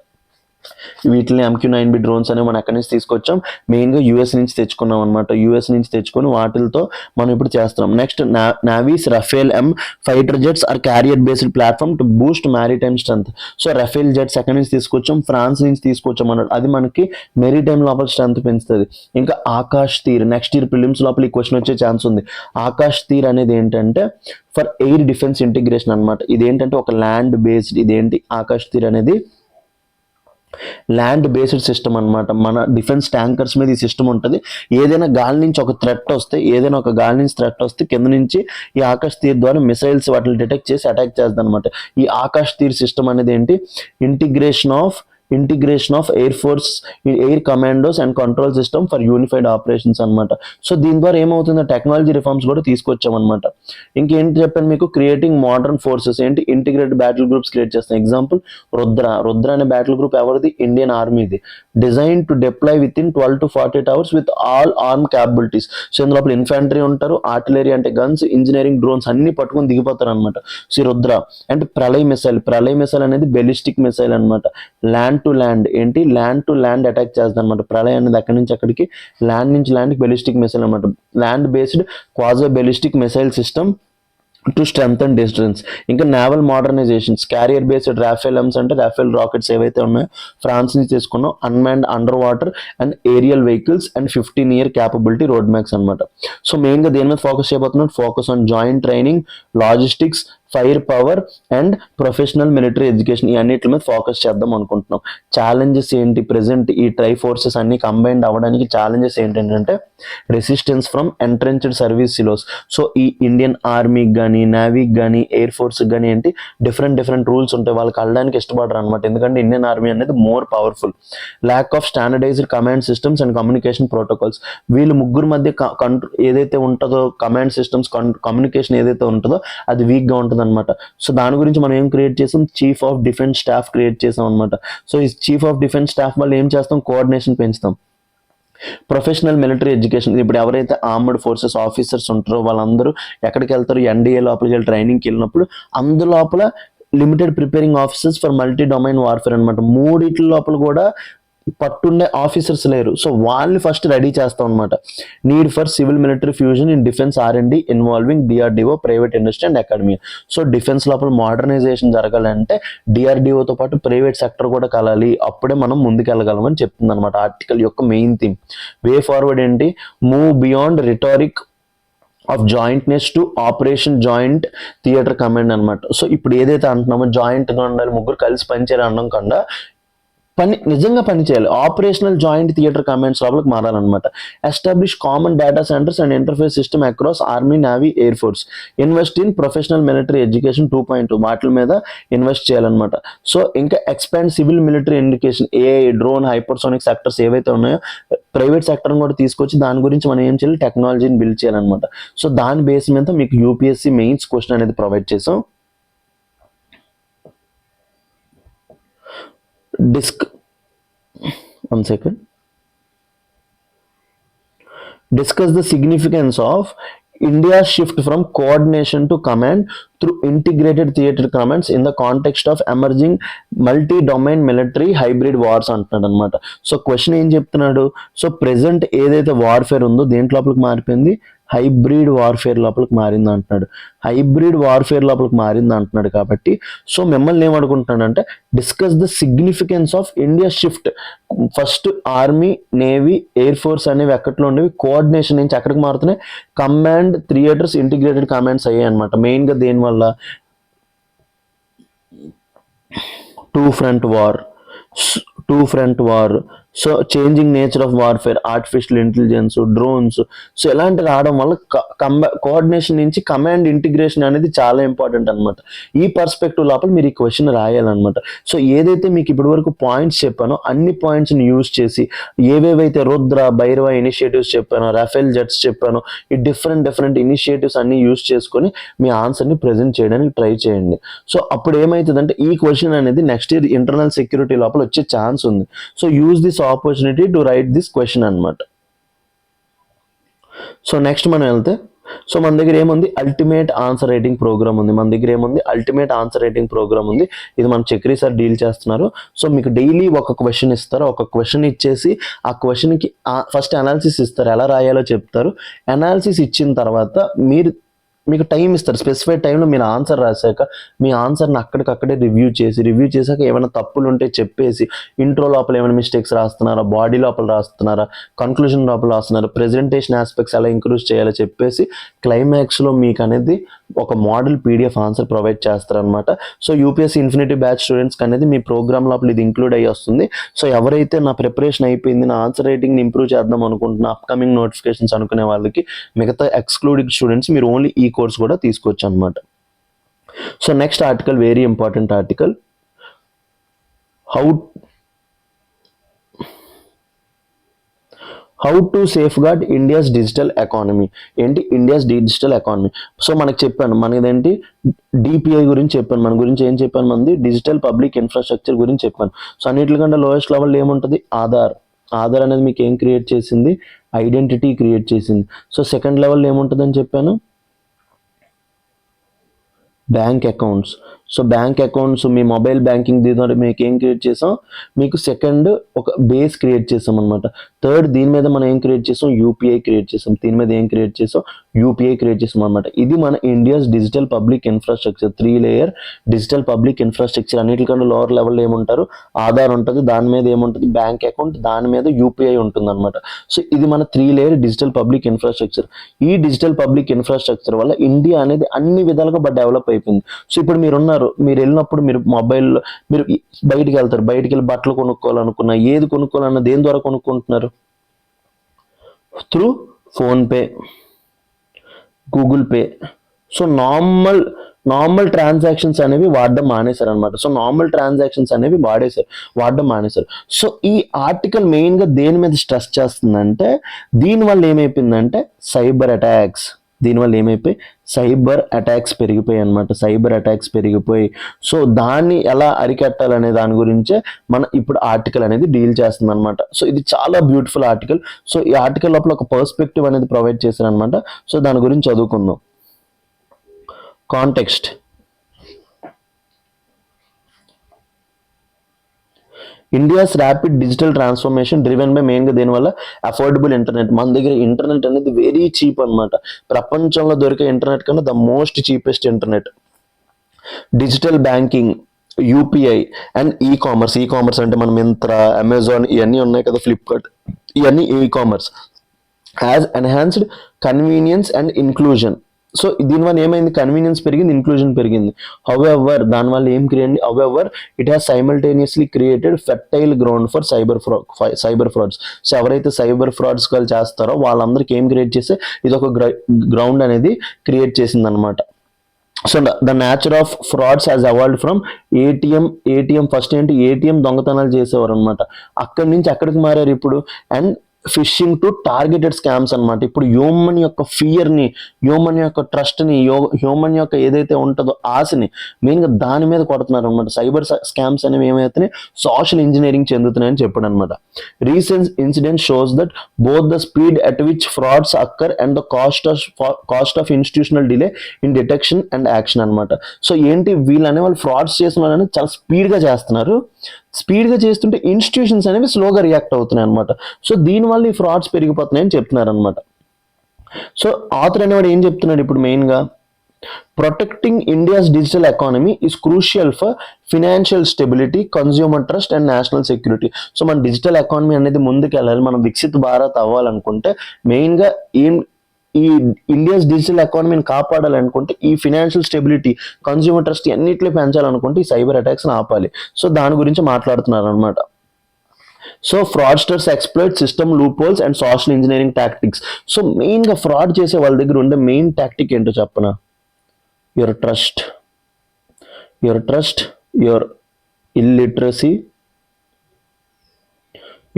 వీటిని MQ-9B డ్రోన్స్ అనేవి మనం ఎక్కడి నుంచి తీసుకొచ్చాం? మెయిన్ గా US నుంచి తెచ్చుకున్నాం అనమాట. US నుంచి తెచ్చుకొని వాటితో మనం ఇప్పుడు చేస్తున్నాం. Next navy's Rafale M fighter jets are carrier based platform to boost maritime strength. So Rafale jets ఎక్కడి నుంచి తీసుకొచ్చాం? ఫ్రాన్స్ నుంచి తీసుకొచ్చాం అన్నట్టు. అది మనకి మెరిటైమ్ లోపల స్ట్రెంత్ పెంచుతుంది. ఇంకా ఆకాష్ తీర్ నెక్స్ట్ ఇయర్ ప్రిలిమ్స్ లోపల ఈ క్వశ్చన్ వచ్చే ఛాన్స్ ఉంది. ఆకాష్ తీర్ అనేది ఏంటంటే ఫర్ ఎయిర్ డిఫెన్స్ ఇంటిగ్రేషన్ అనమాట. ఇదేంటంటే ఒక ల్యాండ్ బేస్డ్, ఇదేంటి ఆకాష్ తీర్ అనేది ల్యాండ్ బేస్డ్ సిస్టమ్ అనమాట. మన డిఫెన్స్ ట్యాంకర్స్ మీద ఈ సిస్టమ్ ఉంటుంది. ఏదైనా గాలి నుంచి ఒక థ్రెట్ వస్తే కింద నుంచి ఈ ఆకాష్ తీర్ ద్వారా మిసైల్స్ వాటిని డిటెక్ట్ చేసి అటాక్ చేస్తుంది అనమాట. ఈ ఆకాష్ తీర్ సిస్టమ్ అనేది ఏంటి? Integration of air force, air commandos and control system for unified operations అనమాట. సో దీని ద్వారా ఏమవుతుందో టెక్నాలజీ రిఫార్మ్స్ కూడా తీసుకొచ్చామన్నమాట. ఇంకేంటి చెప్పాను మీకు? క్రియేటింగ్ మోడర్న్ ఫోర్సెస్ ఏంటి? ఇంటిగ్రేటెడ్ బ్యాటిల్ గ్రూప్స్ క్రియేట్ చేస్తాం. ఎగ్జాంపుల్ రుద్ర అనే బ్యాటిల్ గ్రూప్ ఎవరిది? ఇండియన్ ఆర్మీది. Design to deploy within 12 to 48 hours with all arm capabilities. So ఇందులో ఇన్ఫాంట్రీ ఉంటారు, ఆర్టిలరీ అంటే గన్స్, ఇంజనీరింగ్, డ్రోన్స్ అన్ని పట్టుకొని దిగిపోతారు అనమాట. So Rudra and Pralay missile అనేది బెలిస్టిక్ మిసైల్ అనమాట. ల్యాండ్ టు ల్యాండ్ ఏంటి? ల్యాండ్ టు ల్యాండ్ అటాక్ చేస్తుంది అనమాట. ప్రళయ్ అనేది అక్కడి నుంచి అక్కడికి, ల్యాండ్ నుంచి ల్యాండ్ బెలిస్టిక్ మిసైల్ అనమాట. ల్యాండ్ బేస్డ్ క్వాజో ballistic missile system to strengthen distance. ఇంకా naval modernizations, carrier based Rafale Ms అంటే రాఫెల్ రాకెట్స్ ఏవైతే ఉన్నాయో ఫ్రాన్స్ నుంచి తీసుకున్నాం, unmanned under water and aerial vehicles and 15-year capability road maps అనమాట. So మెయిన్గా దేని మీద ఫోకస్ చేయబోతున్నాం, focus on joint training, logistics, fire power and professional military education, ఈ అన్నిటి మీద ఫోకస్ చేద్దాం అనుకుంటున్నాం. ఛాలెంజెస్ ఏంటి, ప్రెసెంట్ ఈ ట్రై ఫోర్సెస్ అన్ని కంబైన్డ్ అవ్వడానికి ఛాలెంజెస్ ఏంటంటే resistance from entrenched service silos. So ఈ ఇండియన్ ఆర్మీకి కానీ, నేవీకి కానీ, ఎయిర్ ఫోర్స్కి కానీ ఏంటి డిఫరెంట్ రూల్స్ ఉంటాయి, వాళ్ళకి వెళ్ళడానికి ఇష్టపడరు అనమాట, ఎందుకంటే ఇండియన్ ఆర్మీ అనేది more powerful. Lack of standardized command systems and communication protocols, వీళ్ళు ముగ్గురు మధ్య ఏదైతే ఉంటుందో కమాండ్ సిస్టమ్స్ కమ్యూనికేషన్ ఏదైతే ఉంటుందో అది వీక్గా ఉంటుంది అనమాట. సో దాని గురించి మనం ఏం క్రియేట్ చేసాం, chief of defence staff create చేసాం అనమాట. సో ఈ చీఫ్ ఆఫ్ డిఫెన్స్ స్టాఫ్ వల్ల ఏం చేస్తాం, కోఆర్డినేషన్ పెంచుతాం. ప్రొఫెషనల్ మిలిటరీ ఎడ్యుకేషన్, ఇప్పుడు ఎవరైతే ఆర్మ్డ్ ఫోర్సెస్ ఆఫీసర్స్ ఉంటారో వాళ్ళందరూ ఎక్కడికి వెళ్తారు, ఎన్డీఏ లోపలికి వెళ్ళి ట్రైనింగ్కి వెళ్ళినప్పుడు అందులోపల limited preparing officers for multi domain warfare అనమాట, మూడిట్ల లోపల కూడా పట్టుండే ఆఫీసర్స్ లేరు. సో వాళ్ళని ఫస్ట్ రెడీ చేస్తాం అనమాట. Need for civil military fusion in defence R&D involving DRDO, private industry and academy. So defence లోపల మోడర్నైజేషన్ జరగాలంటే DRDOతో పాటు ప్రైవేట్ సెక్టర్ కూడా కలాలి, అప్పుడే మనం ముందుకెళ్ళగలమని చెప్తుంది అనమాట ఆర్టికల్ యొక్క మెయిన్ థీమ్. వే ఫార్వర్డ్ ఏంటి, move beyond rhetoric of jointness to operation joint theatre command అనమాట. సో ఇప్పుడు ఏదైతే అంటున్నామో జాయింట్గా ఉండాలి, ముగ్గురు కలిసి పనిచేయాలి అనడం కన్నా నిజంగా పని చేయాలి, ఆపరేషనల్ జాయింట్ థియేటర్ కమాండ్స్ లోపలికి మారాలన్నమాట. Establish common data centres and interface system across army, navy, air force. Invest in professional military education 2.2 వాటి మీద ఇన్వెస్ట్ చేయాలన్నమాట. సో ఇంకా expand civil military education, AI, drone, hypersonic sectors ఏవైతే ఉన్నాయో private sector కూడా తీసుకొచ్చి దాని గురించి మనం ఏం చేయాలి, టెక్నాలజీని బిల్డ్ చేయాలన్నమాట. సో దాని బేస్ మీద మీకు UPSC మెయిన్స్ క్వశ్చన్ అనేది ప్రొవైడ్ చేసాం. Discuss the significance of India's shift from coordination to command through integrated theater commands in the context of emerging multi-domain military hybrid wars అంటున్నాడు అనమాట. సో క్వశ్చన్ ఏం చెప్తున్నాడు, so present ఏదైతే warfare ఉందో దేంట్ లోపలికి మారిపోయింది, హైబ్రిడ్ వార్ఫేర్ లోపలికి మారింది అంటున్నాడు. హైబ్రిడ్ వార్ఫేర్ లోపలికి మారింది అంటున్నాడు కాబట్టి సో మిమ్మల్ని ఏమనుకుంటున్నాడంటే discuss the significance of India shift. First army, navy, air force అనేవి ఎక్కట్లో ఉండేవి, కోఆర్డినేషన్ నుంచి ఎక్కడికి మారుతున్నాయి, కమాండ్ థియేటర్స్ ఇంటిగ్రేటెడ్ కమాండ్స్ అయ్యాయి అనమాట. మెయిన్గా దేనివల్ల, two front war, so changing nature of warfare, artificial intelligence, drones, so ఇలాంటి రావడం వల్ల కోఆర్డినేషన్ నుంచి కమాండ్ ఇంటిగ్రేషన్ అనేది చాలా ఇంపార్టెంట్ అనమాట. ఈ పర్స్పెక్టివ్ లోపల మీరు ఈ క్వశ్చన్ రాయాలన్నమాట. సో ఏదైతే మీకు ఇప్పటి వరకు పాయింట్స్ చెప్పానో అన్ని పాయింట్స్ని యూజ్ చేసి ఏవేవైతే రుద్ర, భైరవ ఇనిషియేటివ్స్ చెప్పానో, రాఫెల్ జెట్స్ చెప్పానో, ఈ డిఫరెంట్ ఇనిషియేటివ్స్ అన్ని యూజ్ చేసుకొని మీ ఆన్సర్ని ప్రజెంట్ చేయడానికి ట్రై చేయండి. సో అప్పుడు ఏమవుతుందంటే ఈ క్వశ్చన్ అనేది నెక్స్ట్ ఇయర్ ఇంటర్నల్ సెక్యూరిటీ లోపల వచ్చే ఛాన్స్ ఉంది. So use this opportunity to right this question అనమాట. సో నెక్స్ట్ మనం వెళ్తే, సో మన దగ్గర ఏముంది, అల్టిమేట్ ఆన్సర్ రైటింగ్ ప్రోగ్రామ్ ఉంది. ఇది మన చక్రి సార్ డీల్ చేస్తున్నారు. సో మీకు డైలీ ఒక క్వశ్చన్ ఇస్తారు, ఒక క్వశ్చన్ ఇచ్చేసి ఆ క్వశ్చన్కి ఫస్ట్ అనాలిసిస్ ఇస్తారు, ఎలా రాయాలో చెప్తారు. అనాలిసిస్ ఇచ్చిన తర్వాత మీకు టైం ఇస్తారు, స్పెసిఫైడ్ టైంలో మీరు ఆన్సర్ రాశాక మీ ఆన్సర్ని అక్కడికక్కడే రివ్యూ చేశాక ఏమైనా తప్పులు ఉంటే చెప్పేసి, ఇంట్రో లోపల ఏమైనా మిస్టేక్స్ రాస్తున్నారా, బాడీ లోపల రాస్తున్నారా, కన్క్లూజన్ లోపల రాస్తున్నారా, ప్రెజెంటేషన్ ఆస్పెక్ట్స్ ఎలా ఇంక్రూజ్ చేయాలో చెప్పేసి క్లైమాక్స్లో మీకు అనేది ఒక మోడల్ PDF ఆన్సర్ ప్రొవైడ్ చేస్తారనమాట. సో UPSC ఇన్ఫినిటీ బ్యాచ్ స్టూడెంట్స్కి అనేది మీ ప్రోగ్రామ్ లోపల ఇది ఇంక్లూడ్ అయ్యి వస్తుంది. సో ఎవరైతే నా ప్రిపరేషన్ అయిపోయింది, నా ఆన్సర్ రైటింగ్ని ఇంప్రూవ్ చేద్దాం అనుకుంటున్నా, అప్కమింగ్ నోటిఫికేషన్స్ అనుకునే వాళ్ళకి, మిగతా ఎక్స్క్లూడింగ్ స్టూడెంట్స్ మీరు ఓన్లీ ఈ కోర్స్ కూడా తీసుకోవచ్చు అనమాట. So next article, very important article, how to safeguard India's digital economy. ఏంటి ఇండియాస్ డిజిటల్ ఎకానమీ? సో మనకి చెప్పాను, మనదేంటి DPI గురించి చెప్పాను, మన గురించి ఏం చెప్పాను, మనది డిజిటల్ పబ్లిక్ ఇన్ఫ్రాస్ట్రక్చర్ గురించి చెప్పాను. సో అన్నిటికంటే లోయెస్ట్ లెవెల్ ఏముంటుంది, ఆధార్ అనేది మీకు ఏం క్రియేట్ చేసింది, ఐడెంటిటీ క్రియేట్ చేసింది. సో సెకండ్ లెవెల్ ఏముంటుందని చెప్పాను, bank accounts. So bank accounts, మీ మొబైల్ బ్యాంకింగ్ దీని ద్వారా మీకు ఏం క్రియేట్ చేసాం, మీకు సెకండ్ ఒక బేస్ క్రియేట్ చేసాం అనమాట. థర్డ్ దీని మీద మనం ఏం క్రియేట్ చేసాం, యూపీఐ క్రియేట్ చేసాం. దీని మీద ఏం క్రియేట్ చేసాం, యూపీఐ క్రియేట్ చేసాం అనమాట. ఇది మన India's digital public infrastructure, 3 layer digital public infrastructure. అన్నిటికన్నా లోవర్ లెవెల్లో ఏముంటారు, ఆధార్ ఉంటుంది, దాని మీద ఏముంటుంది బ్యాంక్ అకౌంట్, దాని మీద యూపీఐ ఉంటుంది అనమాట. సో ఇది మన 3 లేయర్ డిజిటల్ పబ్లిక్ ఇన్ఫ్రాస్ట్రక్చర్. ఈ డిజిటల్ పబ్లిక్ ఇన్ఫ్రాస్ట్రక్చర్ వల్ల ఇండియా అనేది అన్ని విధాలుగా డెవలప్ అయిపోయింది. సో ఇప్పుడు మీరు వెళ్ళినప్పుడు మీరు మొబైల్లో మీరు బయటికి వెళ్తారు, బయటికి వెళ్ళి బట్టలు కొనుక్కోవాలనుకున్నా, ఏది కొనుక్కోవాలన్నా దేని ద్వారా కొనుక్కుంటున్నారు, through PhonePe, Google Pay. So normal transactions అనేవి వాడడం మానేశారు అనమాట. సో నార్మల్ ట్రాన్సాక్షన్స్ అనేవి వాడడం మానేశారు. సో ఈ ఆర్టికల్ మెయిన్గా దేని మీద స్ట్రెస్ చేస్తుందంటే, దీనివల్ల ఏమైపోయిందంటే సైబర్ అటాక్స్, సైబర్ అటాక్స్ పెరిగిపోయాయి అనమాట. సైబర్ అటాక్స్ పెరిగిపోయి సో దాన్ని ఎలా అరికట్టాలనే దాని గురించే మన ఇప్పుడు ఆర్టికల్ అనేది డీల్ చేస్తుంది అనమాట. సో ఇది చాలా బ్యూటిఫుల్ ఆర్టికల్. సో ఈ ఆర్టికల్ లోపల ఒక పర్స్పెక్టివ్ అనేది ప్రొవైడ్ చేశారు అనమాట. సో దాని గురించి చదువుకుందాం. Context, India's rapid digital transformation driven by మెయిన్గా దేనివల్ల, అఫోర్డబుల్ ఇంటర్నెట్. మన దగ్గర ఇంటర్నెట్ అనేది వెరీ చీప్ అనమాట. ప్రపంచంలో దొరికే ఇంటర్నెట్ కన్నా the most cheapest internet. Digital banking, UPI and e commerce అంటే మన మింత్రా, అమెజాన్ ఇవన్నీ ఉన్నాయి కదా, ఫ్లిప్కార్ట్, ఇవన్నీ e commerce has enhanced convenience and inclusion. So దీనివల్ల ఏమైంది, కన్వీనియన్స్ పెరిగింది, ఇన్క్లూజన్ పెరిగింది. హౌఎవర్ దానివల్ల ఏం create, it has simultaneously created fertile ground for cyber frauds. So ఎవరైతే సైబర్ ఫ్రాడ్స్ చేస్తారో వాళ్ళందరికీ ఏం క్రియేట్ చేస్తే ఇది ఒక గ్రౌండ్ అనేది క్రియేట్ చేసింది అనమాట. So the nature of frauds has evolved from ATM first ఏంటి, ఏటీఎం దొంగతనాలు చేసేవారు అనమాట. అక్కడి నుంచి అక్కడికి మారారు ఇప్పుడు. And fishing to targeted scams అనమాట. ఇప్పుడు హ్యూమన్ యొక్క ఫియర్ని, హ్యూమన్ యొక్క ట్రస్ట్ని, హ్యూమన్ యొక్క ఏదైతే ఉంటుందో ఆశని మెయిన్గా దాని మీద కొడుతున్నారు అనమాట. సైబర్ స్కామ్స్ అనేవి ఏమైతున్నాయి, సోషల్ ఇంజనీరింగ్ చెందుతున్నాయని చెప్పాడు అనమాట. Recent incident shows that both the speed at which frauds occur and the cost of institutional delay in detection and action అనమాట. సో ఏంటి, వీళ్ళనే వాళ్ళు ఫ్రాడ్స్ చేసిన వాళ్ళని చాలా స్పీడ్గా చేస్తున్నారు. స్పీడ్గా చేస్తుంటే ఇన్స్టిట్యూషన్స్ అనేవి స్లోగా రియాక్ట్ అవుతున్నాయి అనమాట. సో దీనివల్ల ఈ ఫ్రాడ్స్ పెరిగిపోతున్నాయని చెప్తున్నారు అనమాట. సో ఆథర్ అనేవాడు ఏం చెప్తున్నాడు ఇప్పుడు మెయిన్గా, protecting India's digital economy is crucial for financial stability, consumer trust and national security. So మన డిజిటల్ ఎకానమీ అనేది ముందుకు వెళ్ళాలి, మనం వికసిత్ భారత్ అవ్వాలనుకుంటే మెయిన్గా ఈ ఇండియాస్ డిజిటల్ ఎకానమీని కాపాడాలనుకుంటే ఈ ఫినాన్షియల్ స్టెబిలిటీ, కన్స్యూమర్ ట్రస్ట్ అన్నింటిలో పెంచాలనుకుంటే ఈ సైబర్ అటాక్స్ని ఆపాలి. సో దాని గురించి మాట్లాడుతున్నారు అనమాట. So fraudsters exploit system loop holes and social engineering tactics. So మెయిన్గా ఫ్రాడ్ చేసే వాళ్ళ దగ్గర ఉండే మెయిన్ టాక్టిక్ ఏంటో చెప్పనా, your trust, your illiteracy,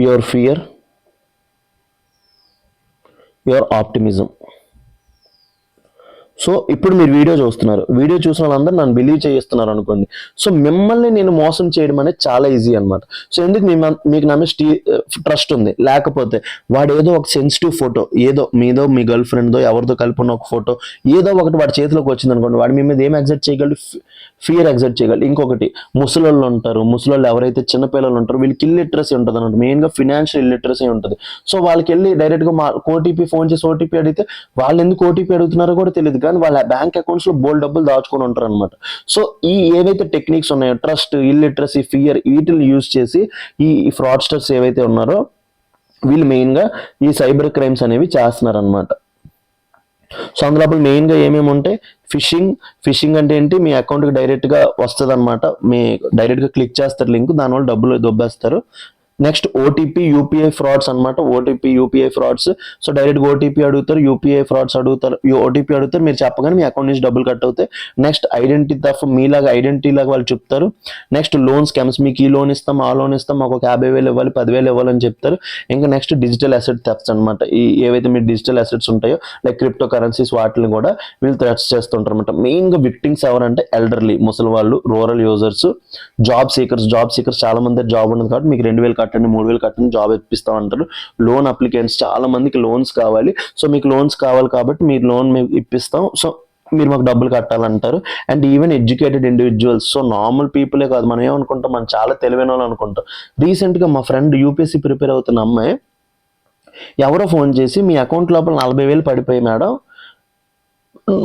your fear, your optimism. So ఇప్పుడు మీరు వీడియో చూస్తున్నారు, వీడియో చూసిన వాళ్ళందరూ నన్ను బిలీవ్ చేయిస్తున్నారు అనుకోండి. సో మిమ్మల్ని నేను మోసం చేయడం అనేది చాలా ఈజీ అనమాట. సో ఎందుకు మీకు నా మీద ట్రస్ట్ ఉంది, లేకపోతే వాడు ఏదో ఒక సెన్సిటివ్ ఫోటో, ఏదో మీదో మీ గర్ల్ ఫ్రెండ్దో ఎవరితో కలిపి ఉన్న ఒక ఫోటో ఏదో ఒకటి వాడి చేతిలోకి వచ్చింది అనుకోండి, వాడు మీ మీద ఏం ఎగ్జైట్ చేయగలడు, ఫియర్ ఎగ్జైట్ చేయగలడు. ఇంకొకటి ముసలోళ్ళు ఉంటారు, ముసలోళ్ళు ఎవరైతే చిన్నపిల్లలు ఉంటారో వీళ్ళకి ఇల్లిటరసీ ఉంటుంది అనమాట. మెయిన్గా ఫినాన్షియల్ ఇల్లిటరసీ ఉంటుంది. సో వాళ్ళకి వెళ్ళి డైరెక్ట్గా ఓటీపీ ఫోన్ చేసి ఓటీపీ అడిగితే వాళ్ళు ఎందుకు ఓటీపీ అడుగుతున్నారో కూడా తెలియదు, కానీ వాళ్ళ బ్యాంక్ అకౌంట్స్ లో బోల్డ్ డబ్బులు దాచుకొని ఉంటారు అనమాట. సో ఈ ఏవైతే టెక్నిక్స్ ఉన్నాయో, ట్రస్ట్, ఇల్లిటరసీ, ఫియర్, వీటిని యూజ్ చేసి ఈ ఫ్రాడ్స్టర్స్ ఏవైతే ఉన్నారో వీళ్ళు మెయిన్గా ఈ సైబర్ క్రైమ్స్ అనేవి చేస్తున్నారు అనమాట. సో అందులో మెయిన్గా ఏమేమి ఉంటాయి, ఫిషింగ్ అంటే ఏంటి, మీ అకౌంట్కి డైరెక్ట్గా వస్తుంది అనమాట. మీ డైరెక్ట్గా క్లిక్ చేస్తారు లింక్, దానివల్ల డబ్బులు దొబ్బేస్తారు. నెక్స్ట్ ఓటీపీ యూపీఐ ఫ్రాడ్స్ అనమాట. OTP UPI frauds. సో డైరెక్ట్గా ఓటీపీ అడుగుతారు, యూపీఐ ఫ్రాడ్స్ అడుగుతారు, ఓటీపీ అడుగుతారు, మీరు చెప్పగానే మీ అకౌంట్ నుంచి డబ్బులు కట్ అవుతాయి. నెక్స్ట్ ఐడెంటిటీ థెఫ్ట్, మీలాగా ఐడెంటిటీ లాగా వాళ్ళు చెప్తారు. నెక్స్ట్ లోన్ స్కామ్స్, మీకు ఈ లోన్ ఇస్తాం, ఆ లోన్ ఇస్తాం, మాకు ఒక 50,000 ఇవ్వాలి, 10,000 ఇవ్వాలని చెప్తారు. ఇంకా నెక్స్ట్ డిజిటల్ అసెట్ థెఫ్ట్స్ అనమాట. ఈ ఏవైతే మీ డిజిటల్ అసెట్స్ ఉంటాయో లైక్ క్రిప్టో కరెన్సీస్, వాటిని కూడా వీళ్ళు థ్రెట్స్ చేస్తుంటారు అనమాట. మెయిన్గా విక్టిమ్స్ ఎవరంటే ఎల్డర్లీ, ముసలి వాళ్ళు, రూరల్ యూజర్స్, జాబ్ సీకర్స్ చాలా మంది జాబ్ ఉండదు కాబట్టి మీకు 2,000 కట్టండి, 3,000 కట్టండి, జాబ్ ఇప్పిస్తాం అంటారు. లోన్ అప్లికెంట్స్, చాలా మందికి లోన్స్ కావాలి. సో మీకు లోన్స్ కావాలి కాబట్టి మీరు లోన్ మేము ఇప్పిస్తాం, సో మీరు మాకు డబ్బులు కట్టాలంటారు. And even educated individuals, so normal పీపులే కాదు, మనం ఏమనుకుంటాం, మనం చాలా తెలివైన వాళ్ళు అనుకుంటాం. రీసెంట్గా మా ఫ్రెండ్ యూపీఎస్సీ ప్రిపేర్ అవుతున్న అమ్మాయి ఎవరో ఫోన్ చేసి మీ అకౌంట్ లోపల 40,000 పడిపోయి మేడం,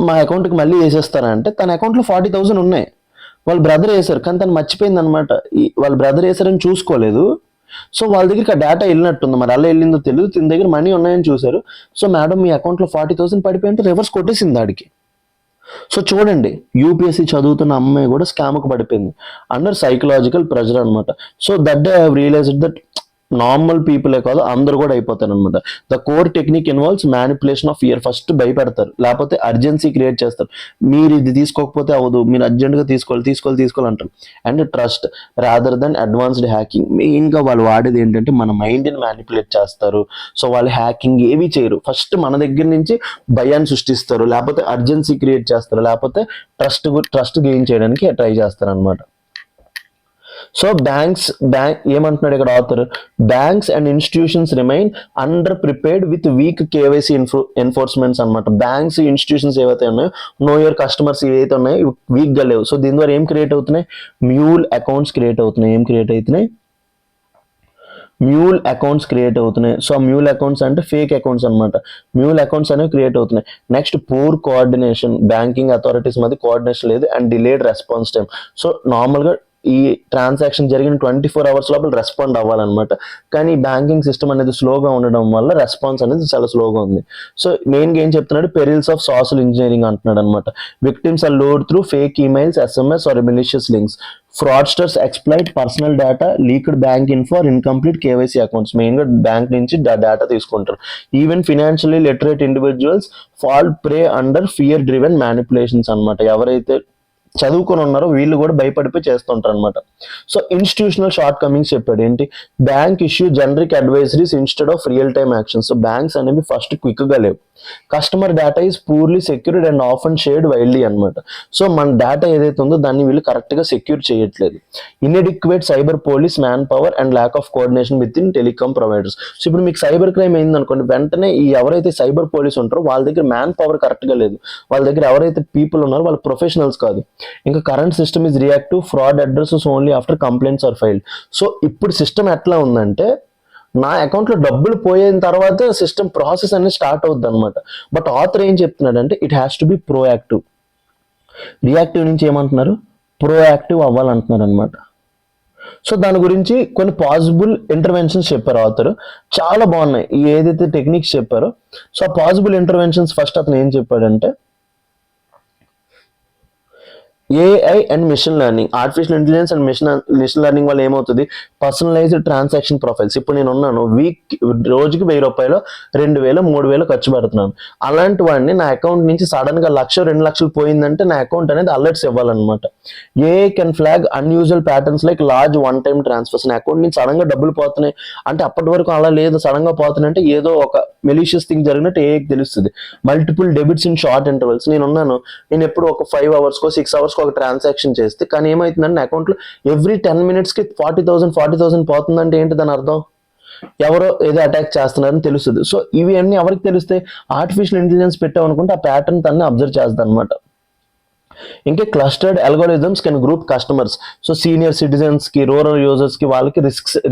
మా అకౌంట్కి మళ్ళీ వేసేస్తారంటే తన అకౌంట్లో 40,000 ఉన్నాయి. వాళ్ళ బ్రదర్ వేశారు కానీ తను మర్చిపోయింది అనమాట. వాళ్ళ బ్రదర్ వేశారని చూసుకోలేదు. సో వాళ్ళ దగ్గరికి ఆ డేటా వెళ్ళినట్టుంది, మరి అలా వెళ్ళిందో తెలియదు. తిన దగ్గర మనీ ఉన్నాయని చూశారు. సో మేడం మీ అకౌంట్లో 40,000 పడిపోయింటే రివర్స్ కొట్టేసింది దాడికి. సో చూడండి, యూపీఎస్సీ చదువుతున్న అమ్మాయి కూడా స్కామ్కి పడిపోయింది అండర్ సైకలాజికల్ ప్రెజర్ అనమాట. So that day I have realised that normal పీపులే కాదు అందరు కూడా అయిపోతారు అనమాట. The core technique involves manipulation of fear. First భయపెడతారు, లేకపోతే అర్జెన్సీ క్రియేట్ చేస్తారు. మీరు ఇది తీసుకోకపోతే అవ్వదు, మీరు అర్జెంట్గా తీసుకోవాలి అంటారు. And trust rather than advanced hacking. మెయిన్గా వాళ్ళు వాడేది ఏంటంటే మన మైండ్ని మ్యానిపులేట్ చేస్తారు. సో వాళ్ళు హ్యాకింగ్ ఏవి చేయరు, ఫస్ట్ మన దగ్గర నుంచి భయాన్ని సృష్టిస్తారు, లేకపోతే అర్జెన్సీ క్రియేట్ చేస్తారు, లేకపోతే ట్రస్ట్ గెయిన్ చేయడానికి ట్రై చేస్తారు అనమాట. సో బ్యాంక్ ఏమంటున్నాడు ఇక్కడ author, banks and institutions remain underprepared with weak KYC enforcements అనమాట. బ్యాంక్స్ ఇన్స్టిట్యూషన్స్ ఏవైతే ఉన్నాయో, నో యువర్ కస్టమర్స్ ఏవైతే ఉన్నాయో వీక్ గా లేవు. సో దీని ద్వారా ఏం క్రియేట్ అవుతున్నాయి, మ్యూల్ అకౌంట్స్ క్రియేట్ అవుతున్నాయి. మ్యూల్ అకౌంట్స్ క్రియేట్ అవుతున్నాయి. సో మ్యూల్ అకౌంట్స్ అంటే ఫేక్ అకౌంట్స్ అనమాట. మ్యూల్ అకౌంట్స్ అనేవి క్రియేట్ అవుతున్నాయి. Next poor coordination, banking authorities మధ్య కోఆర్డినేషన్ లేదు. And delayed response time. So నార్మల్గా ఈ ట్రాన్సాక్షన్ జరిగిన 24 hours లోపల రెస్పాండ్ అవ్వాలన్నమాట. కానీ బ్యాంకింగ్ సిస్టమ్ అనేది స్లోగా ఉండడం వల్ల రెస్పాన్స్ అనేది చాలా స్లోగా ఉంది. సో మెయిన్గా ఏం చెప్తున్నాడు, పెరిల్స్ ఆఫ్ సోషల్ ఇంజనీరింగ్ అంటున్నాడు అనమాట. Victims are lured through fake emails, SMS or malicious links. Fraudsters exploit personal data, leaked bank info or incomplete KYC accounts. మెయిన్గా బ్యాంక్ నుంచి డేటా తీసుకుంటారు. Even financially literate individuals fall prey under fear driven manipulations అనమాట. ఎవరైతే చదువుకొని ఉన్నారో వీళ్ళు కూడా భయపడిపోయి చేస్తుంటారు అనమాట. సో ఇన్స్టిట్యూషనల్ షార్ట్ కమింగ్స్ చెప్పాడు. ఏంటి, bank issue generic advisories instead of real time action. So banks అనేవి ఫస్ట్ క్విక్ గా లేవు. Customer data is poorly secured and often shared widely అనమాట. సో మన డేటా ఏదైతే ఉందో దాన్ని వీళ్ళు కరెక్ట్ గా సెక్యూర్ చేయట్లేదు. Inadequate cyber police manpower and lack of coordination within telecom providers. So ఇప్పుడు మీకు సైబర్ క్రైమ్ అయింది అనుకోండి, వెంటనే ఈ ఎవరైతే సైబర్ పోలీస్ ఉంటారో వాళ్ళ దగ్గర మ్యాన్ పవర్ కరెక్ట్ గా లేదు. వాళ్ళ దగ్గర ఎవరైతే పీపుల్ ఉన్నారో వాళ్ళు ప్రొఫెషనల్స్ కాదు. ఇంకా current system is reactive, fraud addresses only after complaints are filed. So ఇప్పుడు సిస్టమ్ ఎట్లా ఉందంటే, నా అకౌంట్లో డబ్బులు పోయిన తర్వాత సిస్టమ్ ప్రాసెస్ అనేది స్టార్ట్ అవుద్ది అనమాట. బట్ ఆథర్ ఏం చెప్తున్నాడంటే it has to be proactive. Reactive నుంచి ఏమంటున్నారు, ప్రోయాక్టివ్ అవ్వాలంటున్నారు అనమాట. సో దాని గురించి కొన్ని పాసిబుల్ ఇంటర్వెన్షన్స్ చెప్పారు ఆథర్, చాలా బాగున్నాయి ఈ ఏదైతే టెక్నిక్స్ చెప్పారో. సో ఆ పాసిబుల్ ఇంటర్వెన్షన్స్ ఫస్ట్ అతను ఏం చెప్పాడంటే, AI and machine learning, artificial intelligence and machine learning వల్ల ఏమవుతుంది, పర్సనలైజ్డ్ ట్రాన్సాక్షన్ ప్రొఫైల్స్. ఇప్పుడు నేను ఉన్నాను, రోజుకి 1,000 రూపాయలు 2,000 3,000 ఖర్చు పెడుతున్నాను. అలాంటి వాడిని నా అకౌంట్ నుంచి సడన్ గా 1,00,000 2,00,000 పోయిందంటే నా అకౌంట్ అనేది అలర్ట్స్ ఇవ్వాలన్నమాట. AI can flag unusual patterns like large one time transfers. నా అకౌంట్ నుంచి సడన్ గా డబ్బులు పోతున్నాయి అంటే, అప్పటి వరకు అలా లేదు, సడన్ గా పోతున్నాయి అంటే ఏదో ఒక మెలీషియస్ థింగ్ జరిగినట్టు ఏఐకి తెలుస్తుంది. Multiple debits in short intervals. నేను ఎప్పుడు ఒక 5 hours 6 hours ఒక ట్రాన్సాక్షన్ చేస్తే, కానీ ఏమైతుందంటే నా అకౌంట్లో ఎవ్రీ 10 minutes కి 40,000 పోతుందంటే ఏంటి దాని అర్థం, ఎవరో ఏదో అటాక్ చేస్తున్నారని తెలుస్తుంది. సో ఇవి అన్ని ఎవరికి తెలుస్తాయి, ఆర్టిఫిషియల్ ఇంటెలిజెన్స్ పెట్టామనుకుంటే ఆ ప్యాటర్న్ తన్ని అబ్జర్వ్ చేస్తుంది అనమాట. ఇంకా clustered algorithms can group customers. So senior citizens కి, రూరల్ యూజర్స్ కి వాళ్ళకి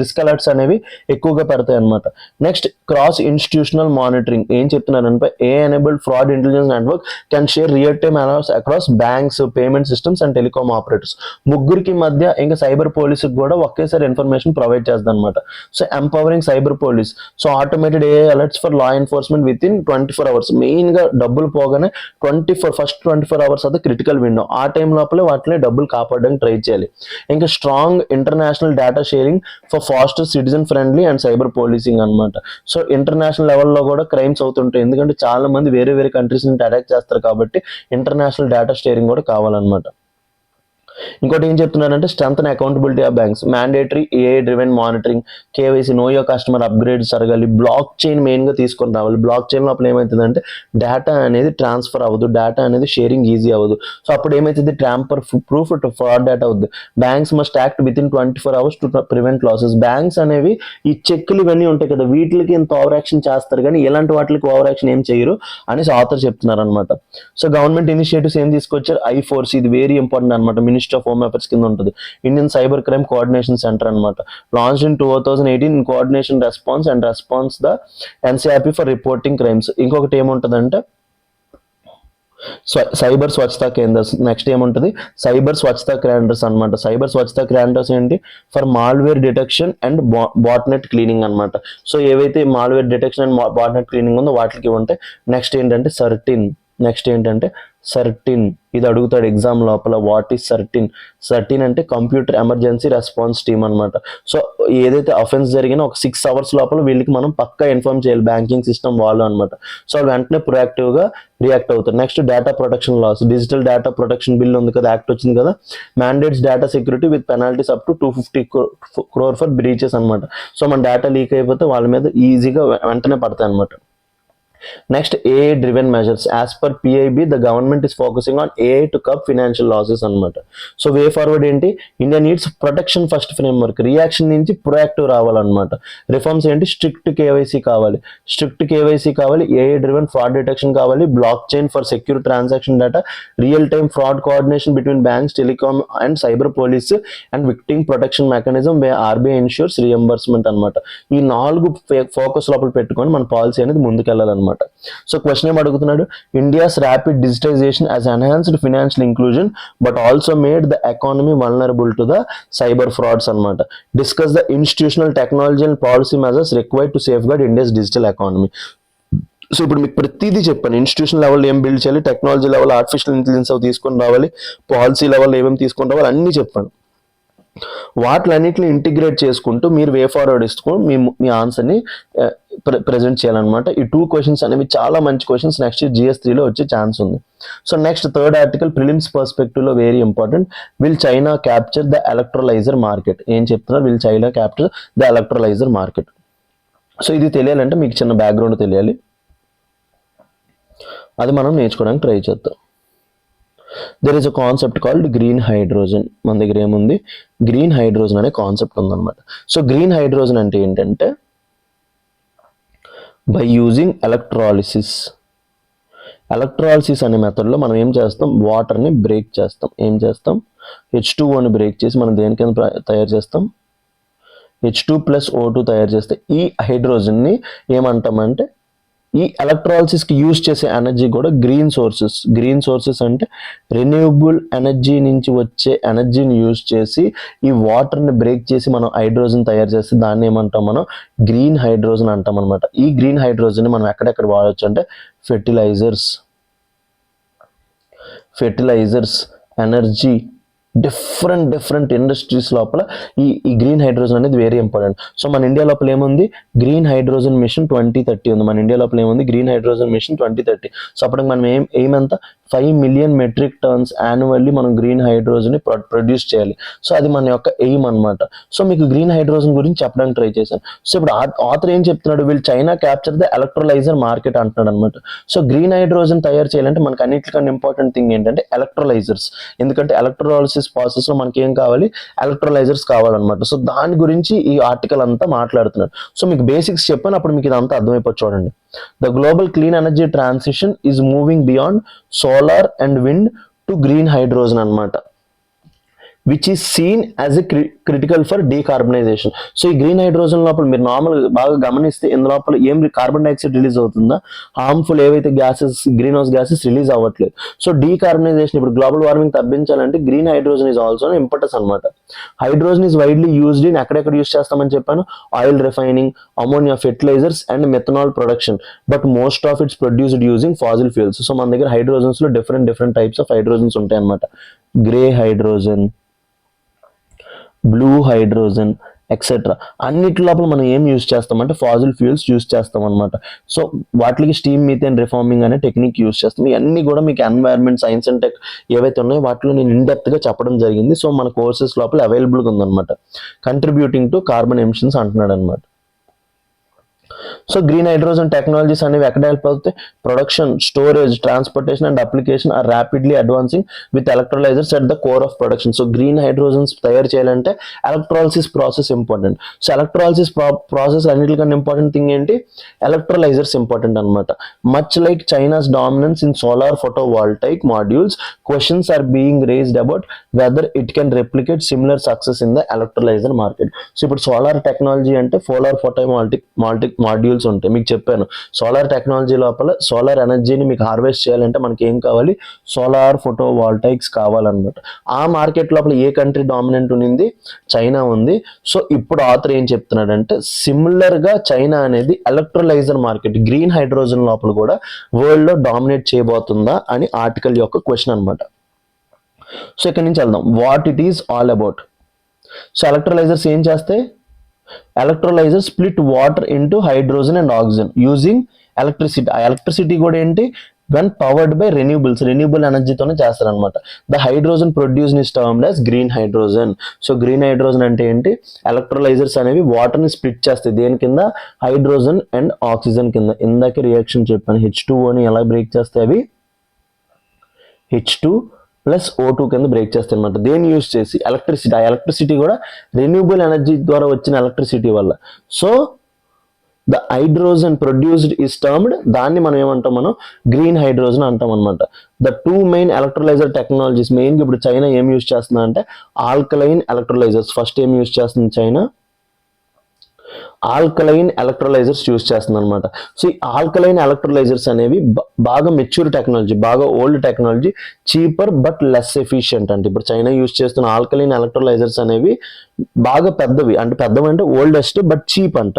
రిస్క్ అలర్ట్స్ అనేవి ఎక్కువగా పెడతాయి అనమాట. Next cross institutional monitoring. ఏం చెప్తున్నారంటే, AI enabled fraud intelligence network can share real time alerts across banks, payment systems and telecom operators. ముగ్గురికి మధ్య ఇంకా సైబర్ పోలీసుకి కూడా ఒకేసారి ఇన్ఫర్మేషన్ ప్రొవైడ్ చేస్తుంది అనమాట. So empowering cyber police. So automated AI alerts for law enforcement within 24 hours. Main గా డబ్బులు పోగానే ఫస్ట్ 24 hours అయితే క్రిటికల్ విండో. ఆ టైం లోపలే వాటిని డబ్బులు కాపాడడానికి ట్రై చేయాలి. ఇంకా strong international data sharing for faster citizen friendly and cyber policing అనమాట. సో ఇంటర్నేషనల్ లెవెల్లో కూడా క్రైమ్స్ అవుతుంటాయి, ఎందుకంటే చాలా మంది వేరే కంట్రీస్ నుంచి అటాక్ చేస్తారు కాబట్టి ఇంటర్నేషనల్ డేటా షేరింగ్ కూడా కావాలన్నమాట. ఇంకోటి ఏం చెప్తున్నారంటే, strengthen accountability of banks, mandatory AI driven monitoring, KYC, know your customer upgrades జరగాలి. బ్లాక్ చైన్ మెయిన్ గా తీసుకొని రావాలి. బ్లాక్ చైన్ లోపల ఏమవుతుందంటే డేటా అనేది ట్రాన్స్ఫర్ అవ్వదు, డేటా అనేది షేరింగ్ ఈజీ అవ్వదు. సో అప్పుడు ఏమైతుంది, ట్రాంపర్ ప్రూఫ్ ఫ్రాడ్ డేటా అవుద్ది. Banks must act with in 24 hours to prevent losses. Banks అనేవి ఈ చెక్కులు ఇవన్నీ ఉంటాయి కదా, వీటికి ఇంత ఓవర్ యాక్షన్ చేస్తారు కానీ ఇలాంటి వాటికి ఓవర్ యాక్షన్ ఏం చేయరు అనేసి ఆథర్ చెప్తున్నారు అనమాట. సో గవర్నమెంట్ ఇనిషియేటివ్స్ ఏం తీసుకొచ్చారు, I4C, ఇది వెరీ ఇంపార్టెంట్ అనమాట. Ministry Ministry of Home Affairs కింద ఉంటుంది. Indian Cyber Crime Coordination Centre అనమాట. Launched in 2018 in coordination response the NCRP for reporting crimes. ఇంకొకటి ఏముంటుందంటే సైబర్ స్వచ్ఛతా కేంద్రస్. నెక్స్ట్ ఏముంటుంది, సైబర్ స్వచ్ఛతా కేంద్రస్ అనమాట. సైబర్ స్వచ్ఛతా కేంద్రస్ ఏంటి, for malware detection and botnet cleaning అనమాట. సో ఏవైతే malware detection and botnet cleaning ఉందో వాటికి ఉంటాయి. నెక్స్ట్ ఏంటంటే సర్టిన్. ఇది అడుగుతాడు ఎగ్జామ్ లోపల, వాట్ ఈస్ సర్టిన్ అంటే కంప్యూటర్ ఎమర్జెన్సీ రెస్పాన్స్ టీమ్ అనమాట. సో ఏదైతే అఫెన్స్ జరిగినా ఒక 6 hours లోపల వీళ్ళకి మనం పక్కా ఇన్ఫార్మ్ చేయాలి, బ్యాంకింగ్ సిస్టమ్ వాళ్ళు అనమాట. సో వాళ్ళు వెంటనే ప్రొయాక్టివ్గా రియాక్ట్ అవుతారు. Next data protection laws. Digital data protection bill ఉంది కదా, యాక్ట్ వచ్చింది కదా, mandates data security with penalties up to 250 crore for breaches అనమాట. సో మన డేటా లీక్ అయిపోతే వాళ్ళ మీద ఈజీగా వెంటనే పడతాయి అనమాట. Next AI driven measures. As per PIB, the government is focusing on AI to curb financial losses అనమాట. సో వే ఫార్వర్డ్ ఏంటి, India needs protection first framework. Reaction నుంచి ప్రొయాక్టివ్ రావాలన్నమాట. రిఫార్మ్స్ ఏంటి, స్ట్రిక్ట్ కేవైసీ కావాలి, AI driven ఫ్రాడ్ డిటెక్షన్ కావాలి, block chain for secure transaction data, real time fraud coordination between banks, telecom and cyber police and victim protection mechanism way RBI ఇన్ష్యూర్స్ reimbursement అనమాట. ఈ 4 focus లోపల పెట్టుకొని మన policy అనేది ముందుకెళ్ళాలన్నమాట. So question ఏం అడుగుతున్నాడు, India's rapid digitisation has enhanced financial inclusion but also made the economy vulnerable to the cyber frauds అన్నమాట. Discuss the institutional technology and policy measures required to safeguard India's digital economy. So ఇప్పుడు మీకు ప్రతిదీ చెప్పాను, institution level ఏం build చేయాలి, technology level artificial intelligence తీసుకొని రావాలి, policy level ఏమేమి తీసుకొని రావాలి అన్నీ చెప్పాను. వాటిలన్నిటిని ఇంటిగ్రేట్ చేసుకుంటూ మీరు వే ఫార్వర్డ్ ఇస్తూ మీ ఆన్సర్ని ప్రజెంట్ చేయాలన్నమాట. ఈ 2 questions అనేవి చాలా మంచి క్వశ్చన్స్, నెక్స్ట్ GS3లో వచ్చే ఛాన్స్ ఉంది. So next third article prelims పర్స్పెక్టివ్లో very important. Will China capture the electrolyser market. ఏం చెప్తున్నారు, will China capture the electrolyser market. So ఇది తెలియాలంటే మీకు చిన్న బ్యాక్గ్రౌండ్ తెలియాలి, అది మనం నేర్చుకోవడానికి ట్రై చేద్దాం. There is a concept called green hydrogen. మన దగ్గర ఏముంది, గ్రీన్ హైడ్రోజన్ అనే కాన్సెప్ట్ ఉందన్నమాట. సో గ్రీన్ హైడ్రోజన్ అంటే ఏంటంటే, బై యూజింగ్ ఎలక్ట్రాలిసిస్ అనే మెథడ్లో మనం ఏం చేస్తాం, వాటర్ని బ్రేక్ చేస్తాం. ఏం చేస్తాం, H2O బ్రేక్ చేసి మనం దేని కింద తయారు చేస్తాం, H2+O2 తయారు చేస్తే ఈ హైడ్రోజన్ని ఏమంటామంటే, ఈ ఎలక్ట్రాలిసిస్కి యూజ్ చేసే ఎనర్జీ కూడా గ్రీన్ సోర్సెస్ అంటే రెన్యూవబుల్ ఎనర్జీ నుంచి వచ్చే ఎనర్జీని యూజ్ చేసి ఈ వాటర్ని బ్రేక్ చేసి మనం హైడ్రోజన్ తయారు చేస్తే దాన్ని ఏమంటాం మనం, గ్రీన్ హైడ్రోజన్ అంటాం అనమాట. ఈ గ్రీన్ హైడ్రోజన్ని మనం ఎక్కడెక్కడ వాడవచ్చు అంటే ఫెర్టిలైజర్స్, ఎనర్జీ, డిఫరెంట్ ఇండస్ట్రీస్ లోపల ఈ గ్రీన్ హైడ్రోజన్ అనేది వెరీ ఇంపార్టెంట్. సో మన ఇండియా లోపల ఏముంది, గ్రీన్ హైడ్రోజన్ మిషన్ 2030 ఉంది. మన ఇండియా లోపల ఏముంది, గ్రీన్ హైడ్రోజన్ మిషన్ 2030. సో అప్పటికి మనం ఏమంత 5 million metric tons యాన్యువల్లీ మనం గ్రీన్ హైడ్రోజన్ని ప్రొడ్యూస్ చేయాలి. సో అది మన యొక్క ఎయిమ్ అనమాట. సో మీకు గ్రీన్ హైడ్రోజన్ గురించి చెప్పడానికి ట్రై చేశాను. సో ఇప్పుడు ఆథర్ ఏం చెప్తున్నాడు, వీళ్ళు China capture the electrolyser market అంటున్నాడు అనమాట. సో గ్రీన్ హైడ్రోజన్ తయారు చేయాలంటే మనకు అన్నిటికన్నా ఇంపార్టెంట్ థింగ్ ఏంటంటే ఎలక్ట్రోలైజర్స్. ఎందుకంటే ఎలక్ట్రోలైసిస్ ప్రాసెస్లో మనకి ఏం కావాలి, ఎలక్ట్రోలైజర్స్ కావాలన్నమాట. సో దాని గురించి ఈ ఆర్టికల్ అంతా మాట్లాడుతున్నాడు. సో మీకు బేసిక్స్ చెప్పాను, అప్పుడు మీకు ఇదంతా అర్థమైపోతుంది. చూడండి, the global clean energy transition is moving beyond solar and wind to green hydrogen అనమాట, which is seen as a critical for decarbonisation. So ఈ గ్రీన్ హైడ్రోజన్ లోపల మీరు నార్మల్ బాగా గమనిస్తే ఇందు లోపల ఏం కార్బన్ డైఆక్సైడ్ రిలీజ్ అవుతుందా, హార్మ్ఫుల్ ఏవైతే gases, green house gases release అవ్వట్లేదు. సో డీకార్బనైజేషన్, ఇప్పుడు గ్లోబల్ వార్మింగ్ తగ్గించాలంటే green hydrogen is also importance అనమాట. Hydrogen is widely used in ఎక్కడెక్కడ యూజ్ చేస్తామని చెప్పాను, oil refining, ammonia fertilizers and methanol production, but most of its produced using fossil fuels. So మన దగ్గర hydrogens లో different types of hydrogens ఉంటాయి అనమాట. Grey hydrogen, blue hydrogen etcetera. అన్నిటి లోపల మనం ఏం యూజ్ చేస్తామంటే ఫాజిల్ ఫ్యూయల్స్ యూజ్ చేస్తాం అనమాట. సో వాటికి స్టీమ్ మీథేన్ రిఫార్మింగ్ అనే టెక్నిక్ యూజ్ చేస్తాం. ఇవన్నీ కూడా మీకు ఎన్వైరన్మెంట్ సైన్స్ అండ్ టెక్ ఏవైతే ఉన్నాయో వాటిలో నేను ఇన్డెప్త్గా చెప్పడం జరిగింది. సో మన కోర్సెస్ లోపల అవైలబుల్గా ఉందన్నమాట. కంట్రిబ్యూటింగ్ టు కార్బన్ ఎమిషన్స్ అంటున్నాడు అనమాట. సో గ్రీన్ హైడ్రోజన్ టెక్నాలజీస్ అనేవి ఎక్కడ హెల్ప్ అవుతాయి? Production, storage, transportation and application are rapidly advancing with electrolysers at the core of production. So green hydrogens తయారు చేయాలంటే electrolysis process important. So electrolysis process అన్నిటికన్నా important thing ఏంటి? Electrolysers important అనమాట. Much like China's dominance in solar photovoltaic modules, questions are being raised about whether it can replicate similar success in the electrolyser market. So ఇప్పుడు solar technology అంటే solar photovoltaic modules ఉంటాయి. మీకు చెప్పాను solar technology లోపల solar ఎనర్జీని మీకు harvest చేయాలంటే మనకి ఏం కావాలి? సోలార్ ఫోటోవాల్టైక్స్ కావాలన్నమాట. ఆ మార్కెట్ లోపల ఏ కంట్రీ డామినెంట్ ఉంది? చైనా ఉంది. సో ఇప్పుడు ఆథర్ ఏం చెప్తున్నాడంటే సిమిలర్ గా చైనా అనేది ఎలక్ట్రోలైజర్ మార్కెట్ గ్రీన్ హైడ్రోజన్ లోపల కూడా వరల్డ్ లో డామినేట్ చేయబోతుందా అని ఆర్టికల్ యొక్క క్వశ్చన్ అనమాట. సో ఇక్కడ నుంచి వెళ్దాం. What it is all about. So electrolysers ఏం చేస్తాయి? Electrolyser split water into hydrogen and oxygen using electricity. ఆ ఎలక్ట్రిసిటీ కూడా ఏంటి? వెన్ పవర్డ్ బై రెన్యూబుల్ ఎనర్జీతోనే చేస్తారనమాట. The hydrogen produce is termed as green hydrogen. So green hydrogen అంటే ఏంటి? Electrolysers అనేవి water ని స్ప్లిట్ చేస్తాయి. దేని కింద? హైడ్రోజన్ అండ్ ఆక్సిజన్ కింద. ఇందాకే రియాక్షన్ చెప్పాను, H2O ఎలా బ్రేక్ చేస్తాయి? అవి H2+O2 కింద బ్రేక్ చేస్తాయి అనమాట. దేన్ని యూజ్ చేసి? ఎలక్ట్రిసిటీ. ఆ ఎలక్ట్రిసిటీ కూడా రెన్యూబుల్ ఎనర్జీ ద్వారా వచ్చిన ఎలక్ట్రిసిటీ వల్ల. So the hydrogen produced is termed, దాన్ని మనం ఏమంటాం? మనం గ్రీన్ హైడ్రోజన్ అంటాం అనమాట. The two main electrolyser technologies, మెయిన్గా ఇప్పుడు చైనా ఏం యూజ్ చేస్తుంది అంటే ఆల్కలైన్ ఎలక్ట్రోలైజర్స్. ఫస్ట్ ఏం యూజ్ చేస్తుంది చైనా? ఆల్కలైన్ ఎలక్ట్రోలైజర్స్ యూజ్ చేస్తుంది అనమాట. సో ఈ ఆల్కలైన్ ఎలక్ట్రోలైజర్స్ అనేవి బాగా మెచ్యూర్ టెక్నాలజీ, బాగా old technology, cheaper but less efficient. అంటే ఇప్పుడు చైనా యూజ్ చేస్తున్న ఆల్కలైన్ ఎలక్ట్రోలైజర్స్ అనేవి బాగా పెద్దవి అంటే ఓల్డెస్ట్ బట్ చీప్ అంట,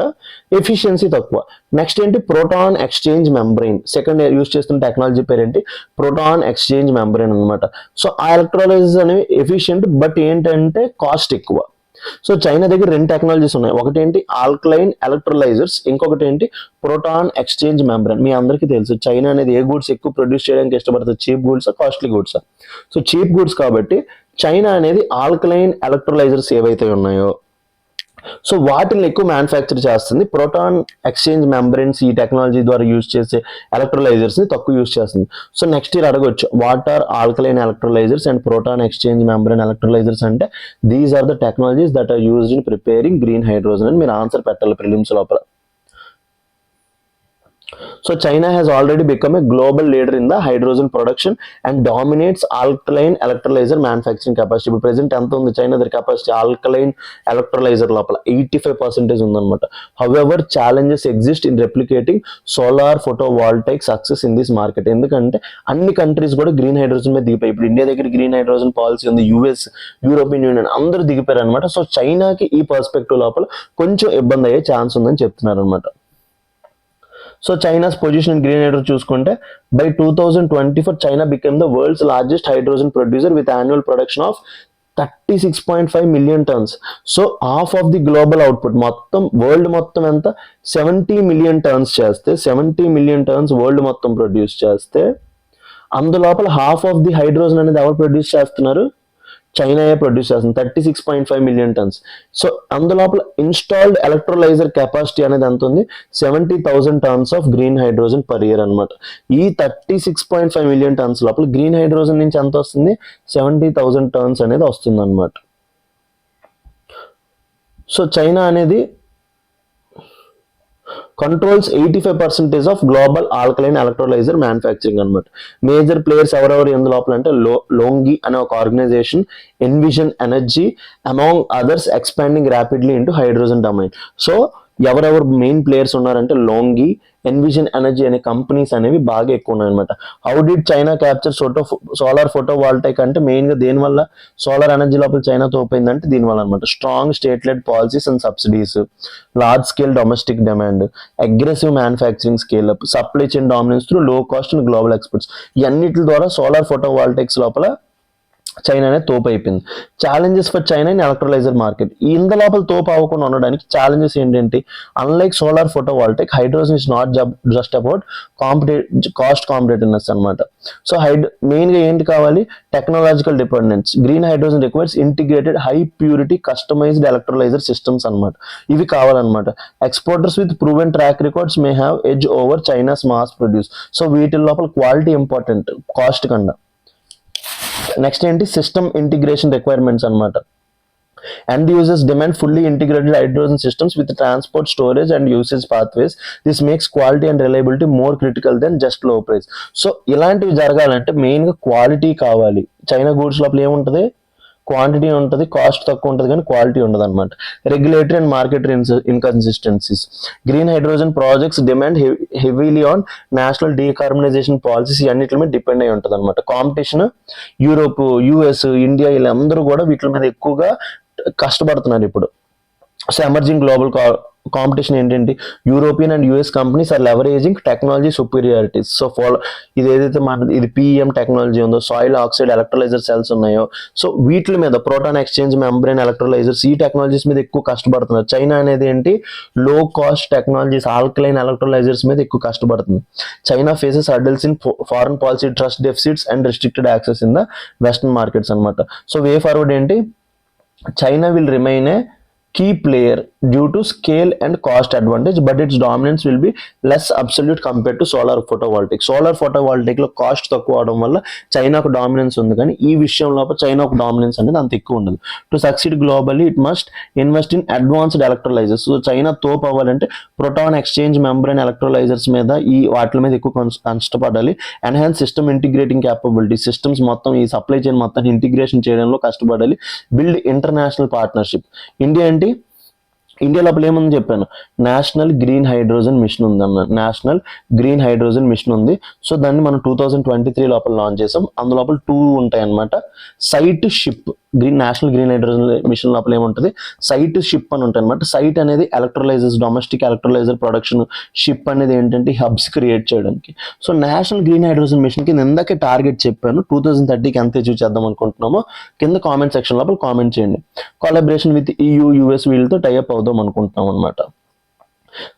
ఎఫిషియన్సీ తక్కువ. నెక్స్ట్ ఏంటి? Proton exchange membrane. Second use చేస్తున్న టెక్నాలజీ పేరు ఏంటి? ప్రోటాన్ ఎక్స్చేంజ్ మెంబ్రెయిన్ అనమాట. సో ఆ ఎలక్ట్రోలైజర్స్ అనేవి ఎఫిషియంట్ బట్ ఏంటంటే కాస్ట్ ఎక్కువ. సో చైనా దగ్గర రెండు టెక్నాలజీస్ ఉన్నాయి. ఒకటి ఏంటి? ఆల్కలైన్ ఎలక్ట్రోలైజర్స్, ఇంకొకటి ఏంటి? Proton exchange membrane. మీ అందరికీ తెలుసు చైనా అనేది ఏ గూడ్స్ ఎక్కువ ప్రొడ్యూస్ చేయడానికి ఇష్టపడుతుంది? Cheap goods, costly goods? So cheap goods కాబట్టి చైనా అనేది ఆల్కలైన్ ఎలక్ట్రోలైజర్స్ ఏవైతే ఉన్నాయో సో వాటిని ఎక్కువ మ్యానుఫ్యాక్చర్ చేస్తుంది. ప్రోటాన్ ఎక్స్చేంజ్ మెంబ్రెయిన్స్ ఈ టెక్నాలజీ ద్వారా యూజ్ చేసే ఎలక్ట్రోలైజర్స్ ని తక్కువ యూజ్ చేస్తుంది. సో నెక్స్ట్ ఇయర్ అడగొచ్చు, what are alkaline electrolysers and proton exchange membrane electrolysers అంటే these are the technologies that are used in preparing green hydrogen అని మీరు ఆన్సర్ పెట్టాలి ప్రిలిమ్స్ లోపల. So China has already become a global leader in the hydrogen production and dominates alkaline electrolyzer manufacturing capacity. ఇప్పుడు present ఎంత ఉంది China దగ్గర capacity? Alkaline electrolyser లోపల 85% ఉందన్నమాట. However challenges exist in replicating solar photovoltaic success in this market. ఎందుకంటే అన్ని countries కూడా green hydrogen మీద దిగిపోయి. ఇప్పుడు ఇండియా దగ్గర గ్రీన్ హైడ్రోజన్ పాలసీ ఉంది, యుఎస్, యూరోపియన్ యూనియన్ అందరూ దిగిపోయారు అనమాట. సో చైనాకి ఈ పర్స్పెక్టివ్ లోపల కొంచెం ఇబ్బంది అయ్యే ఛాన్స్ ఉందని చెప్తున్నారు అనమాట. So China's position in green hydrogen చూసుకుంటే by 2024 China became the world's largest hydrogen producer with annual production of 36.5 million tons. So half of the global output మొత్తం వరల్డ్ మొత్తం ఎంత? 70 million tons చేస్తే 70 million tons వరల్డ్ మొత్తం produce చేస్తే అందులోపల half of the hydrogen అనేది ఎవరు produce చేస్తున్నారు? చైనాయే ప్రొడ్యూస్ చేస్తుంది, 36.5 million tons. సో అందులోపల ఇన్స్టాల్డ్ ఎలక్ట్రోలైజర్ కెపాసిటీ అనేది ఎంత ఉంది? 70,000 tons of green hydrogen per year అనమాట. ఈ 36.5 million tons లోపల గ్రీన్ హైడ్రోజన్ నుంచి ఎంత వస్తుంది? 70,000 tons అనేది వస్తుంది అనమాట. సో చైనా అనేది controls 85% of global alkaline electrolyser manufacturing అనమాట. మేజర్ ప్లేయర్స్ ఎవరెవరు ఎందు లోపల అంటే లోంగి అనే ఒక organisation, Envision Energy, among others expanding rapidly into hydrogen domain. So ఎవరెవరు మెయిన్ ప్లేయర్స్ ఉన్నారంటే లోంగి, ఎన్విజన్ ఎనర్జీ అనే కంపెనీస్ అనేవి బాగా ఎక్కువ ఉన్నాయి అనమాట. How did China capture solar photovoltaic అంటే మెయిన్ గా దేని వల్ల సోలార్ ఎనర్జీ లోపల చైనా తోపోయిందంటే దీనివల్ల అనమాట. Strong state led policies and subsidies, large scale domestic demand, aggressive manufacturing scale up, supply chain dominance through low cost and global exports. ఇవన్నిటి ద్వారా సోలార్ ఫోటోవాల్టైక్స్ లోపల చైనా అనేది తోపు అయిపోయింది. Challenges for China in electrolyser market. ఇంత లోపల తోపు అవ్వకుండా ఉండడానికి ఛాలెంజెస్ ఏంటంటే, unlike solar photovoltaic, hydrogen is not just about cost competitiveness అనమాట. సో మెయిన్గా ఏంటి కావాలి, technological dependence. Green hydrogen requires integrated high purity customised electrolyser systems అనమాట. ఇవి కావాలన్నమాట. Exporters with proven track records may have edge over China's mass produce. So వీటి లోపల quality important cost కన్నా. నెక్స్ట్ ఏంటి, సిస్టమ్ ఇంటిగ్రేషన్ రిక్వైర్మెంట్స్ అనమాట. End users demand fully integrated hydrogen systems with transport, storage and usage pathways. This makes quality and reliability more critical than just low price. So ఇలాంటివి జరగాలంటే మెయిన్గా quality కావాలి. China goods లోపల ఏముంటుంది, quantity ఉంటుంది, cost తక్కువ ఉంటుంది కానీ క్వాలిటీ ఉండదు అనమాట. Regulatory and market inconsistencies. Green hydrogen projects demand heavily on national decarbonization policies. అన్నిటి మీద డిపెండ్ అయి ఉంటుంది అనమాట. కాంపిటీషన్ యూరోప్, యుఎస్, ఇండియా వీళ్ళందరూ కూడా వీటి మీద ఎక్కువగా కష్టపడుతున్నారు ఇప్పుడు. సో ఎమర్జింగ్ గ్లోబల్ కాంపిటీషన్ ఏంటంటే, European and US companies are leveraging technology superiorities. So ఇది ఏదైతే ఇది పిఎం టెక్నాలజీ ఉందో, సాయిల్ ఆక్సైడ్ ఎలక్ట్రోలైజర్ సెల్స్ ఉన్నాయో, సో వీటి మీద ప్రోటాన్ ఎక్స్చేంజ్ మెంబ్రేన్ ఎలక్ట్రోలైజర్స్, ఈ టెక్నాలజీస్ మీద ఎక్కువ కష్టపడుతున్నారు. చైనా అనేది ఏంటి, లో కాస్ట్ టెక్నాలజీస్ ఆల్కలైన్ ఎలక్ట్రోలైజర్స్ మీద ఎక్కువ కష్టపడుతుంది. China faces hurdles in foreign policy, trust deficits and restricted access in the western markets అనమాట. సో వే ఫార్వర్డ్ ఏంటి, China will remain a key player due to scale and cost advantage, but its dominance will be less absolute compared to solar photovoltaic. Solar photovoltaic లో cost తక్కువ అవడం వల్ల చైనాకు dominance ఉంది, కానీ ఈ విషయంలో చైనాకు డామినెన్స్ అనేది అంత ఎక్కువ ఉండదు. To succeed globally it must invest in advanced electrolysers. So China తోపు అవ్వాలంటే ప్రోటాన్ ఎక్స్చేంజ్ మెంబ్రేన్ ఎలక్ట్రోలైజర్స్ మీద, ఈ వాటి మీద ఎక్కువ కష్టపడాలి. Enhance system integrating capability, systems మొత్తం ఈ సప్లై చైన్ మొత్తం ఇంటిగ్రేషన్ చేయడంలో కష్టపడాలి. Build international partnership. ఇండియా లోపల ఏముంది చెప్పాను, నేషనల్ గ్రీన్ హైడ్రోజన్ మిషన్ ఉంది అన్న. నేషనల్ గ్రీన్ హైడ్రోజన్ మిషన్ ఉంది. సో దాన్ని మనం 2023 లోపల లాంచ్ చేసాం. అందులోపల 2 ఉంటాయి అనమాట. Sight ship, national green hydrogen mission లోపల ఏముంటుంది, సైట్ షిప్ అని ఉంటాయి అనమాట. సైట్ అనేది electrolysers, domestic electrolyser production, ship అనేది ఏంటంటే హబ్స్ క్రియేట్ చేయడానికి. So national green hydrogen mission కి ఇందాకే టార్గెట్ చెప్పాను, 2030కి ఎంత అచీవ్ చేద్దాం అనుకుంటున్నామో కింద కామెంట్ సెక్షన్ లోపల కామెంట్ చేయండి. కొలాబరేషన్ విత్ EU, US వీళ్ళతో టైఅప్ అవుదాం అనుకుంటున్నాం అనమాట.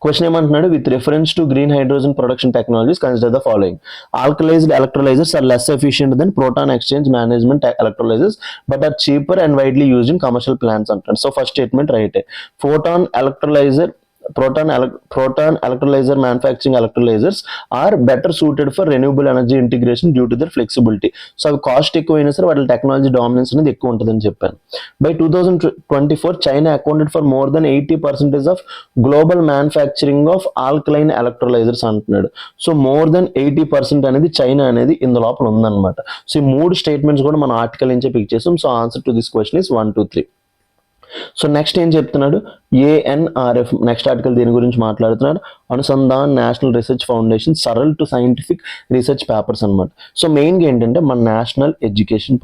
క్వశ్చన్ ఏమంటున్నాడు, with reference to green hydrogen production technologies consider the following. Alkalized electrolysers are less efficient than proton exchange management electrolysers but are cheaper and widely used in commercial plants అంటాడు. So first statement రైటే. Proton electrolyzer manufacturing electrolyzers are better suited for renewable energy integration due to their flexibility. So అవి cost ఎక్కువైనా సరే వాటి technology dominance అనేది ఎక్కువ ఉంటుందని చెప్పాను. By 2024 China accounted for more than 80% of global manufacturing of alkaline electrolysers అంటున్నాడు. So more than 80% అనేది చైనా అనేది ఇందు లోపల ఉందన్నమాట. సో ఈ 3 స్టేట్మెంట్స్ కూడా మన ఆర్టికల్ నుంచే పిక్ చేసాం. So answer to this question is 1, 2, 3. So next ఏం చెప్తున్నాడు, ANRF నెక్స్ట్ ఆర్టికల్ దీని గురించి మాట్లాడుతున్నాడు. Anusandhan national research foundation Saral to scientific research papers అనమాట. సో మెయిన్గా ఏంటంటే మన నేషనల్ ఎడ్యుకేషన్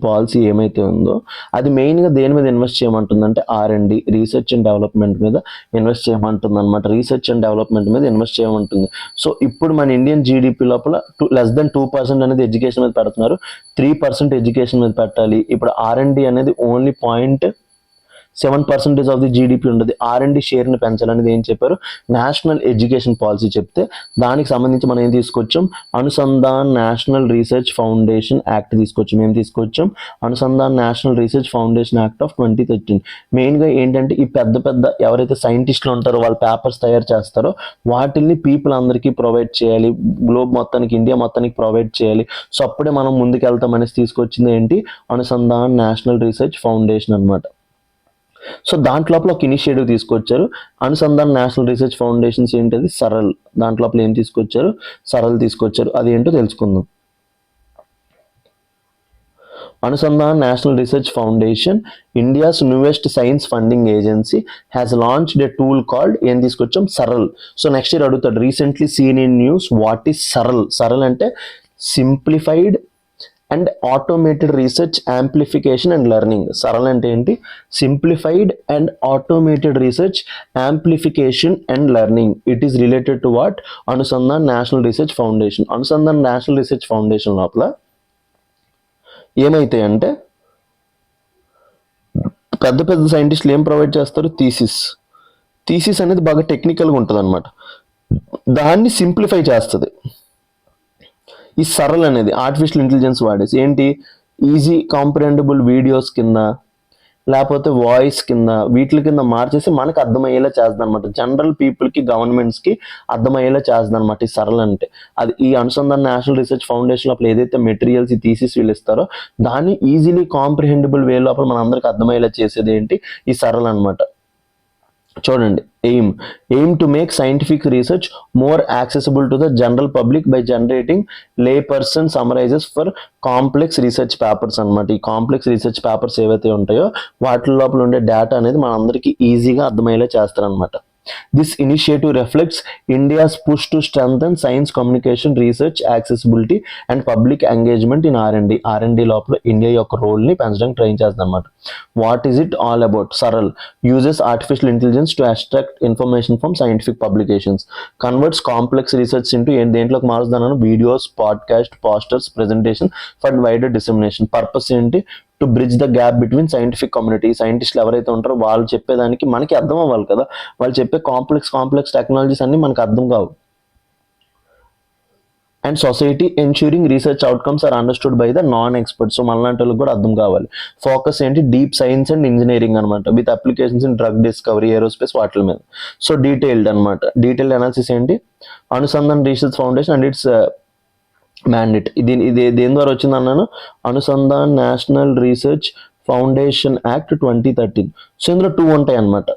పాలసీ ఏమైతే ఉందో అది మెయిన్గా దేని మీద ఇన్వెస్ట్ చేయమంటుందంటే R&D, రీసెర్చ్ అండ్ డెవలప్మెంట్ మీద ఇన్వెస్ట్ చేయమంటుంది అనమాట. రీసెర్చ్ అండ్ డెవలప్మెంట్ మీద ఇన్వెస్ట్ చేయమంటుంది. సో ఇప్పుడు మన ఇండియన్ GDP లోపల less than 2% అనేది ఎడ్యుకేషన్ మీద పెడుతున్నారు, 3% ఎడ్యుకేషన్ మీద పెట్టాలి. ఇప్పుడు R&D అనేది ఓన్లీ 0.7% ఆఫ్ ది GDP ఉండదు. R&D షేర్ని పెంచాలనేది ఏం చెప్పారు, నేషనల్ ఎడ్యుకేషన్ పాలసీ చెప్తే దానికి సంబంధించి మనం ఏం తీసుకొచ్చాం, Anusandhan national research foundation act తీసుకొచ్చాం. ఏం తీసుకొచ్చాం, Anusandhan national research foundation act of 2013. మెయిన్గా ఏంటంటే ఈ పెద్ద ఎవరైతే సైంటిస్టులు ఉంటారో వాళ్ళు పేపర్స్ తయారు చేస్తారో వాటిల్ని పీపుల్ అందరికీ ప్రొవైడ్ చేయాలి, గ్లోబ్ మొత్తానికి, ఇండియా మొత్తానికి ప్రొవైడ్ చేయాలి. సో అప్పుడే మనం ముందుకు వెళ్తాం అనేసి తీసుకొచ్చింది ఏంటి, అనుసంధాన్ నేషనల్ రీసెర్చ్ ఫౌండేషన్ అనమాట. సో దాంట్లోపల ఒక ఇనిషియేటివ్ తీసుకొచ్చారు, అనుసంధాన్ నేషనల్ రీసెర్చ్ ఫౌండేషన్స్ ఏంటది, సరల్. దాంట్లోపల ఏం తీసుకొచ్చారు, సరల్ తీసుకొచ్చారు. అది ఏంటో తెలుసుకుందాం. Anusandhan national research Foundation, India's newest science funding agency, has launched a tool called, ఏం తీసుకొచ్చాం, సరల్. సో నెక్స్ట్ ఇయర్ అడుగుతాడు, recently seen in news what is Saral. Saral అంటే simplified and automated research amplification and learning. Saral అంటే ఏంటి? Simplified and automated research amplification and learning. It is related to what? Anusandhan national research Foundation. Anusandhan national research foundation లోపల ఏమైతాయి అంటే పెద్ద పెద్ద సైంటిస్టులు ఏం ప్రొవైడ్ చేస్తారు? థీసిస్ అనేది బాగా టెక్నికల్గా ఉంటుంది అనమాట, దాన్ని సింప్లిఫై చేస్తుంది ఈ సరళ అనేది ఆర్టిఫిషియల్ ఇంటెలిజెన్స్ వాడేసి. ఏంటి? ఈజీ కాంప్రిహెండబుల్ వీడియోస్ కింద లేకపోతే వాయిస్ కింద వీటి కింద మార్చేసి మనకు అర్థమయ్యేలా చేస్తుంది అనమాట. జనరల్ పీపుల్కి గవర్నమెంట్స్కి అర్థమయ్యేలా చేస్తుంది అనమాట ఈ సరళ అంటే. అది ఈ అనుసంధాన్ నేషనల్ రీసెర్చ్ ఫౌండేషన్ లోపల ఏదైతే మెటీరియల్స్ ఈ థీసిస్ వీళ్ళు ఇస్తారో దాన్ని ఈజీలీ కాంప్రిహెండబుల్ వే లోపల మన అందరికి అర్థమయ్యేలా చేసేది ఏంటి? ఈ సరళ అనమాట. చూడండి, aim to make scientific research more accessible to the general public by generating lay person summarizes for complex research papers అనమాట. ఈ కాంప్లెక్స్ రీసెర్చ్ పేపర్స్ ఏవైతే ఉంటాయో వాటి లోపల ఉండే డేటా అనేది మనందరికీ ఈజీగా అర్థమయ్యేలా చేస్తారనమాట. This initiative reflects India's push to strengthen science communication, research, accessibility and public engagement in R&D. R&D లోపల ఇండియా యొక్క రోల్ని పెంచడానికి ట్రై చేస్తుంది అనమాట. What is it all about? Saral uses artificial intelligence to extract information from scientific publications, converts complex research into దేంట్లోకి మారుస్తానని videos, podcast, posters, presentation for wider dissemination. Purpose ఏంటి? To bridge the gap between scientific community. సైంటిస్టులు ఎవరైతే ఉంటారో వాళ్ళు చెప్పేదానికి మనకి అర్థం అవ్వాలి కదా, వాళ్ళు చెప్పే కాంప్లెక్స్ టెక్నాలజీస్ అన్ని మనకు అర్థం కావు. And society ensuring research outcomes are understood by the non experts. So మనలాంటి వాళ్ళకి కూడా అర్థం కావాలి. ఫోకస్ ఏంటి? డీప్ సైన్స్ అండ్ ఇంజనీరింగ్ అనమాట, with applications in drug discovery, aerospace వాటి మీద. సో డీటెయిల్డ్ అనమాట. డీటెయిల్డ్ అనాలిసిస్ ఏంటి? Anusandhan research foundation and its mandate. ఇది దేని ద్వారా వచ్చింది అన్నాను? Anusandhan national research foundation act 2013. So ఇందులో 2 ఉంటాయి అన్నమాట,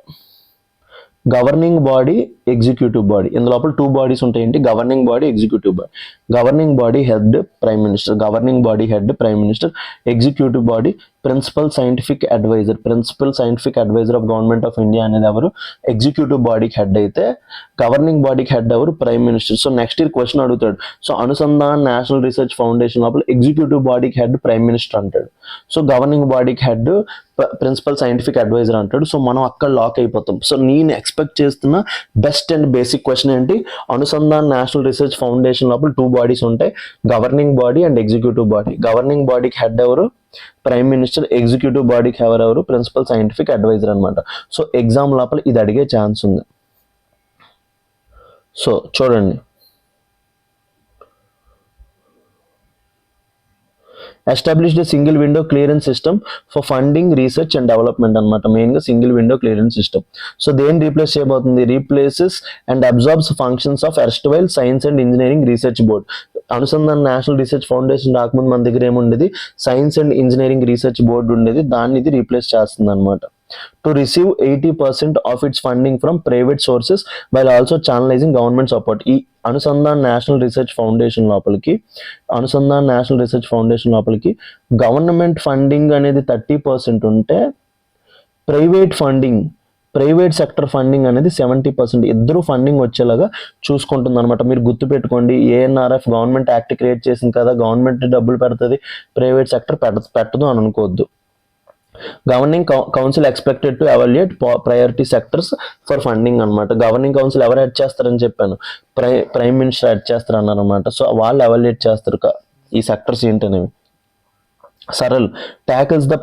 గవర్నింగ్ బాడీ, ఎగ్జిక్యూటివ్ బాడీ. ఇందులో 2 బాడీస్ ఉంటాయండి, governing body, executive body. Governing body head prime minister, governing body head prime minister. Executive body principal scientific adviser. Principal scientific adviser of government of India అనేది ఎవరు? Executive బాడీకి head అయితే governing బాడీకి head ఎవరు? Prime minister. So next year question అడుగుతాడు. So Anusandhan national research foundation లోపల executive బాడీకి head prime minister అంటాడు, సో గవర్నింగ్ బాడీకి హెడ్ ప్రిన్సిపల్ సైంటిఫిక్ అడ్వైజర్ అంటాడు. సో మనం అక్కడ లాక్ అయిపోతాం. సో నేను ఎక్స్పెక్ట్ చేస్తున్న బెస్ట్ అండ్ బేసిక్ క్వశ్చన్ ఏంటి? అనుసంధాన్ నేషనల్ రీసెర్చ్ ఫౌండేషన్ లోపల 2 బాడీస్ ఉంటాయి, governing body and executive body. Governing బాడీకి హెడ్ ఎవరు? Prime minister. ఎగ్జిక్యూటివ్ బాడీకి ఎవరెవరు? ప్రిన్సిపల్ సైంటిఫిక్ అడ్వైజర్ అనమాట. సో ఎగ్జామ్ లోపల ఇది అడిగే ఛాన్స్ ఉంది. సో చూడండి, established single window clearance system for funding research and development అనమాట. మెయిన్గా single window clearance system. So దేన్ని రీప్లేస్ చేయబోతుంది? Replaces and absorbs functions of erstwhile science and engineering research board. Anusandhan national research foundation రాకముందు మన దగ్గర ఏముండేది? Science and engineering research board ఉండేది, దాన్ని ఇది రీప్లేస్ చేస్తుంది అనమాట. To receive 80% of it's funding from private sources while also channelising government support. ఈ Anusandhan national research foundation లోపలికి గవర్నమెంట్ ఫండింగ్ అనేది 30% ఉంటే ప్రైవేట్ సెక్టర్ ఫండింగ్ అనేది 70%. ఇద్దరు ఫండింగ్ వచ్చేలాగా చూసుకుంటుంది అనమాట. మీరు గుర్తుపెట్టుకోండి, ఏఎన్ఆర్ఎఫ్ గవర్నమెంట్ యాక్ట్ క్రియేట్ చేసింది కదా, గవర్నమెంట్ డబ్బులు పెడుతుంది, ప్రైవేట్ సెక్టర్ పెట్టదు అని అనుకోవద్దు. Governing council expected to evaluate priority sectors for funding అనమాట. గవర్నింగ్ కౌన్సిల్ ఎవరు హెడ్ చేస్తారని చెప్పాను? ప్రైమ్ మినిస్టర్ హెడ్ చేస్తారు అన్నారు అనమాట. సో వాళ్ళు ఎవాల్యుయేట్ చేస్తారు ఈ సెక్టర్స్ ఏంటనేవి. SARAL tackles the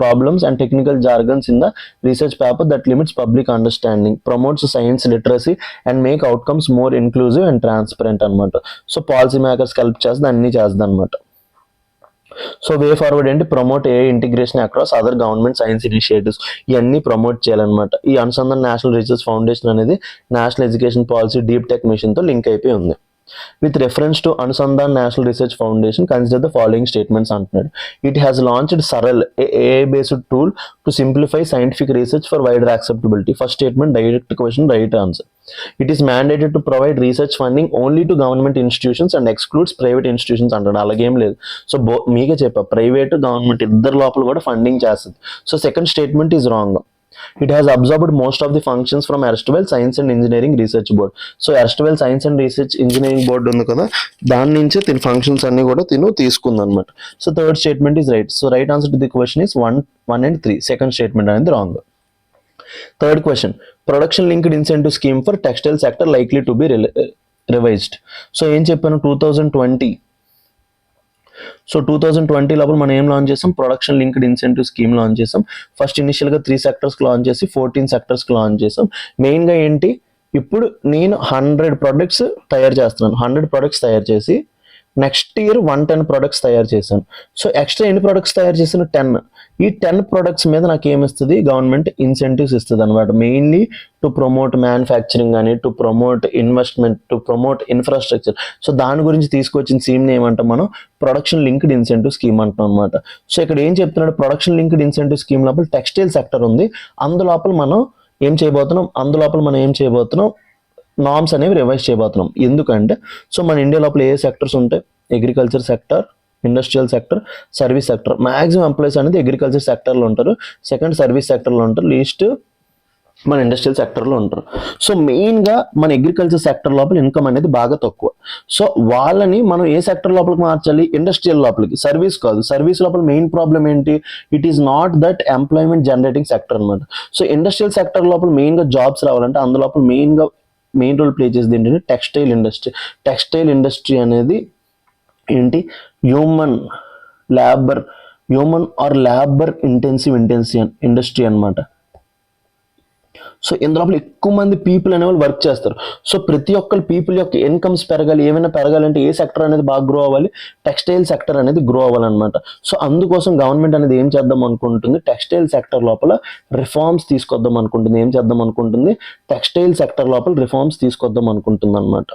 problems and technical jargons in the research paper that limits public understanding, promotes science literacy and make outcomes more inclusive and transparent అనమాట. So policy మేకర్స్కి help చేస్తుంది, అన్నీ చేస్తుంది అనమాట. సో వే ఫార్వర్డ్ ఏంటి? Promote a integration across other government science initiatives. ఇవన్నీ promote చేయాలన్నమాట. ఈ అనుసంధాన్ నేషనల్ రీసెర్చ్ ఫౌండేషన్ అనేది national education policy deep tech మిషన్తో లింక్ అయిపోయి ఉంది. With reference to Anusandhan National Research Foundation, consider the following statements అంటున్నాడు. It has launched Saral, a AI-based tool to simplify scientific research for wider acceptability. First statement, direct question, right answer. It is mandated to provide research funding only to government institutions and excludes private institutions అంటాడు. అలాగేం లేదు. So మీకే చెప్పా, private government ఇద్దరు లోపల కూడా funding చేస్తుంది. So second statement is wrong. It has absorbed most of the functions from erstwhile science and engineering research board. So erstwhile science and research engineering board ఉంది కదా, దాని నుంచే తిని ఫంక్షన్స్ అన్ని కూడా తీసుకుంది అనమాట. So third statement is right. So right answer to the question is 1 and 3. Second statement అనేది wrong. Third question, production linked incentive scheme for textile sector likely to be revised. So ఏం చెప్పాను, 2020. So 2020 లోపల మనం ఏం launch చేసాం, production linked incentive scheme launch చేసాం. First ఇనిషియల్గా 3 సెక్టర్స్కి launch చేసి 14 సెక్టర్స్కి లాంచ్ చేసాం. మెయిన్గా ఏంటి, ఇప్పుడు నేను 100 ప్రొడక్ట్స్ తయారు చేస్తున్నాను. 100 ప్రొడక్ట్స్ తయారు చేసి నెక్స్ట్ ఇయర్ 110 ప్రొడక్ట్స్ తయారు చేశాను. సో ఎక్స్ట్రా ఎన్ని ప్రొడక్ట్స్ తయారు చేసిన 10. ఈ 10 ప్రొడక్ట్స్ మీద నాకు ఏమిస్తుంది, గవర్నమెంట్ ఇన్సెంటివ్స్ ఇస్తుంది అనమాట. మెయిన్లీ టు ప్రమోట్ మ్యానుఫ్యాక్చరింగ్ అని, to promote investment, to promote infrastructure. So దాని గురించి తీసుకొచ్చిన స్కీమ్ని ఏమంటాం మనం, ప్రొడక్షన్ లింక్డ్ ఇన్సెంటివ్ స్కీమ్ అంటాం అనమాట. సో ఇక్కడ ఏం చెప్తున్నాడు, ప్రొడక్షన్ లింక్డ్ ఇన్సెంటివ్ స్కీమ్ లోపల టెక్స్టైల్ సెక్టర్ ఉంది. అందులోపల మనం ఏం చేయబోతున్నాం, నామ్స్ అనేవి రివైజ్ చేయబోతున్నాం. ఎందుకంటే సో మన ఇండియా లోపల ఏ సెక్టర్స్ ఉంటాయి, agriculture sector, industrial sector, service sector. Maximum employees అనేది అగ్రికల్చర్ సెక్టర్లో ఉంటారు, సెకండ్ సర్వీస్ సెక్టర్లో ఉంటారు, లీస్ట్ మన ఇండస్ట్రియల్ సెక్టర్లో ఉంటారు. సో మెయిన్గా మన అగ్రికల్చర్ సెక్టర్ లోపల ఇన్కమ్ అనేది బాగా తక్కువ. సో వాళ్ళని మనం ఏ సెక్టర్ లోపలికి మార్చాలి, ఇండస్ట్రియల్ లోపలికి, సర్వీస్ కాదు. సర్వీస్ లోపల మెయిన్ ప్రాబ్లం ఏంటి, it is not that employment generating sector అనమాట. సో ఇండస్ట్రియల్ సెక్టర్ లోపల మెయిన్గా జాబ్స్ రావాలంటే అందులోపల మెయిన్ రోల్ ప్లే చేసేది ఏంటంటే టెక్స్టైల్ ఇండస్ట్రీ. టెక్స్టైల్ ఇండస్ట్రీ అనేది ఏంటి, human or labour intensive industry అనమాట. సో ఇందులో ఎక్కువ మంది పీపుల్ అనేవాళ్ళు వర్క్ చేస్తారు. సో ప్రతి ఒక్కరు పీపుల్ యొక్క ఇన్కమ్స్ పెరగాలి, ఏమైనా పెరగాలంటే ఏ సెక్టర్ అనేది బాగా గ్రో అవ్వాలి, టెక్స్టైల్ సెక్టర్ అనేది గ్రో అవ్వాలన్నమాట. సో అందుకోసం గవర్నమెంట్ అనేది ఏం చేద్దాం అనుకుంటుంది, టెక్స్టైల్ సెక్టర్ లోపల రిఫార్మ్స్ తీసుకొద్దాం అనుకుంటుంది. టెక్స్టైల్ సెక్టర్ లోపల రిఫార్మ్స్ తీసుకొద్దాం అనుకుంటుంది అనమాట.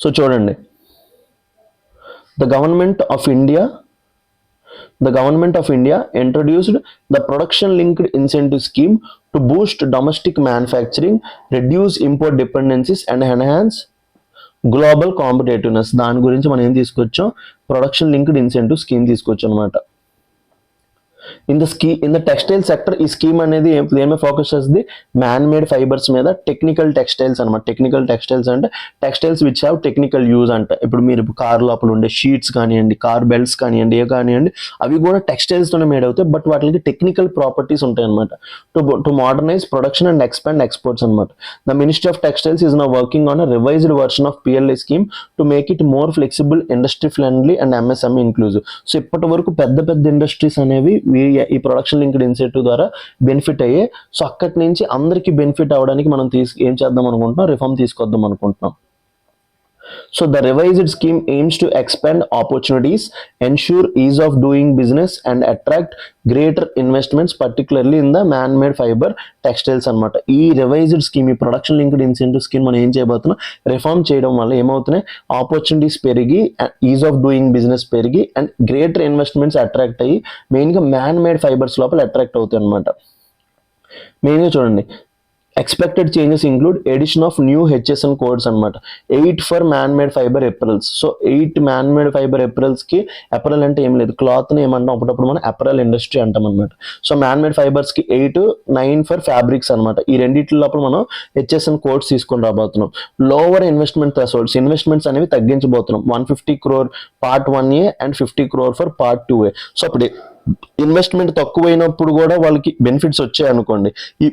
సో చూడండి, The government of India introduced the production linked incentive scheme to boost domestic manufacturing, reduce import dependencies and enhance global competitiveness. దాని గురించి మనం ఏం తీసుకొచ్చాం, ప్రొడక్షన్ లింక్డ్ ఇన్సెంటివ్ స్కీమ్ తీసుకొచ్చాం అనమాట. ఇన్ ద టెక్స్టైల్ సెక్టర్ ఈ స్కీమ్ అనేది ఏమే ఫోకస్ చేస్తుంది, మ్యాన్ మేడ్ ఫైబర్స్ మీద, టెక్నికల్ టెక్స్టైల్స్ అనమాట. టెక్నికల్ టెక్స్టైల్స్ అంటే textiles which have technical use అంట. ఇప్పుడు మీరు కార్ లోపల ఉండే షీట్స్ కానివ్వండి, కార్ బెల్ట్స్ కానివ్వండి, అవి కూడా టెక్స్టైల్స్ తోనే మేడ్ అవుతాయి. బట్ వాటికి టెక్నికల్ ప్రాపర్టీస్ ఉంటాయి అనమాట. To modernize production and expand exports అనమాట. The ministry of textiles is now working on a revised version of PLI scheme to make it more flexible, industry friendly and MSME inclusive. So ఇప్పటి వరకు పెద్ద industries అనేవి ఈ production linked incentive ద్వారా benefit అయ్యే. So అక్కడి నుంచి అందరికీ బెనిఫిట్ అవ్వడానికి మనం ఏం చేద్దాం అనుకుంటున్నాం, రిఫార్మ్ తీసుకొద్దాం అనుకుంటున్నాం. So the revised scheme aims to expand opportunities, ensure ease of doing business and attract greater investments, particularly in the man-made fiber textiles అనమాట. ఈ రివైజ్డ్ స్కీమ్, ఈ ప్రొడక్షన్ లింక్డ్ ఇన్సెంటివ్ స్కీమ్ మనం ఏం చేయబోతున్నాం, రిఫార్మ్ చేయడం వల్ల ఏమవుతున్నాయి, ఆపర్చునిటీస్ పెరిగి, ఈజ్ ఆఫ్ డూయింగ్ బిజినెస్ పెరిగి అండ్ గ్రేటర్ ఇన్వెస్ట్మెంట్స్ అట్రాక్ట్ అయ్యి మెయిన్గా మ్యాన్ మేడ్ ఫైబర్స్ లోపల అట్రాక్ట్ అవుతాయి అనమాట. మెయిన్గా చూడండి, expected changes include addition of new HSN codes అనమాట. 8 for man made fiber apparels. So 8 man made fiber ఎప్రల్స్కి, ఎప్రల్ అంటే ఏం లేదు, క్లాత్ని ఏమంటాం అప్పుడప్పుడు మనం అప్రల్ ఇండస్ట్రీ అంటాం అనమాట. సో మ్యాన్ మేడ్ ఫైబర్స్కి 8, 9 ఫర్ ఫ్యాబ్రిక్స్ అనమాట. ఈ రెండింటి లోపల మనం HSN కోడ్స్ తీసుకొని రాబోతున్నాం. లోవర్ ఇన్వెస్ట్మెంట్ థ్రెషోల్డ్స్, ఇన్వెస్ట్మెంట్స్ అనేవి తగ్గించబోతున్నాం. 150 crore part 1A and 50 crore for part 2A. So అప్పుడు ఇన్వెస్ట్మెంట్ తక్కువైనప్పుడు కూడా వాళ్ళకి బెనిఫిట్స్ వచ్చాయి అనుకోండి, ఈ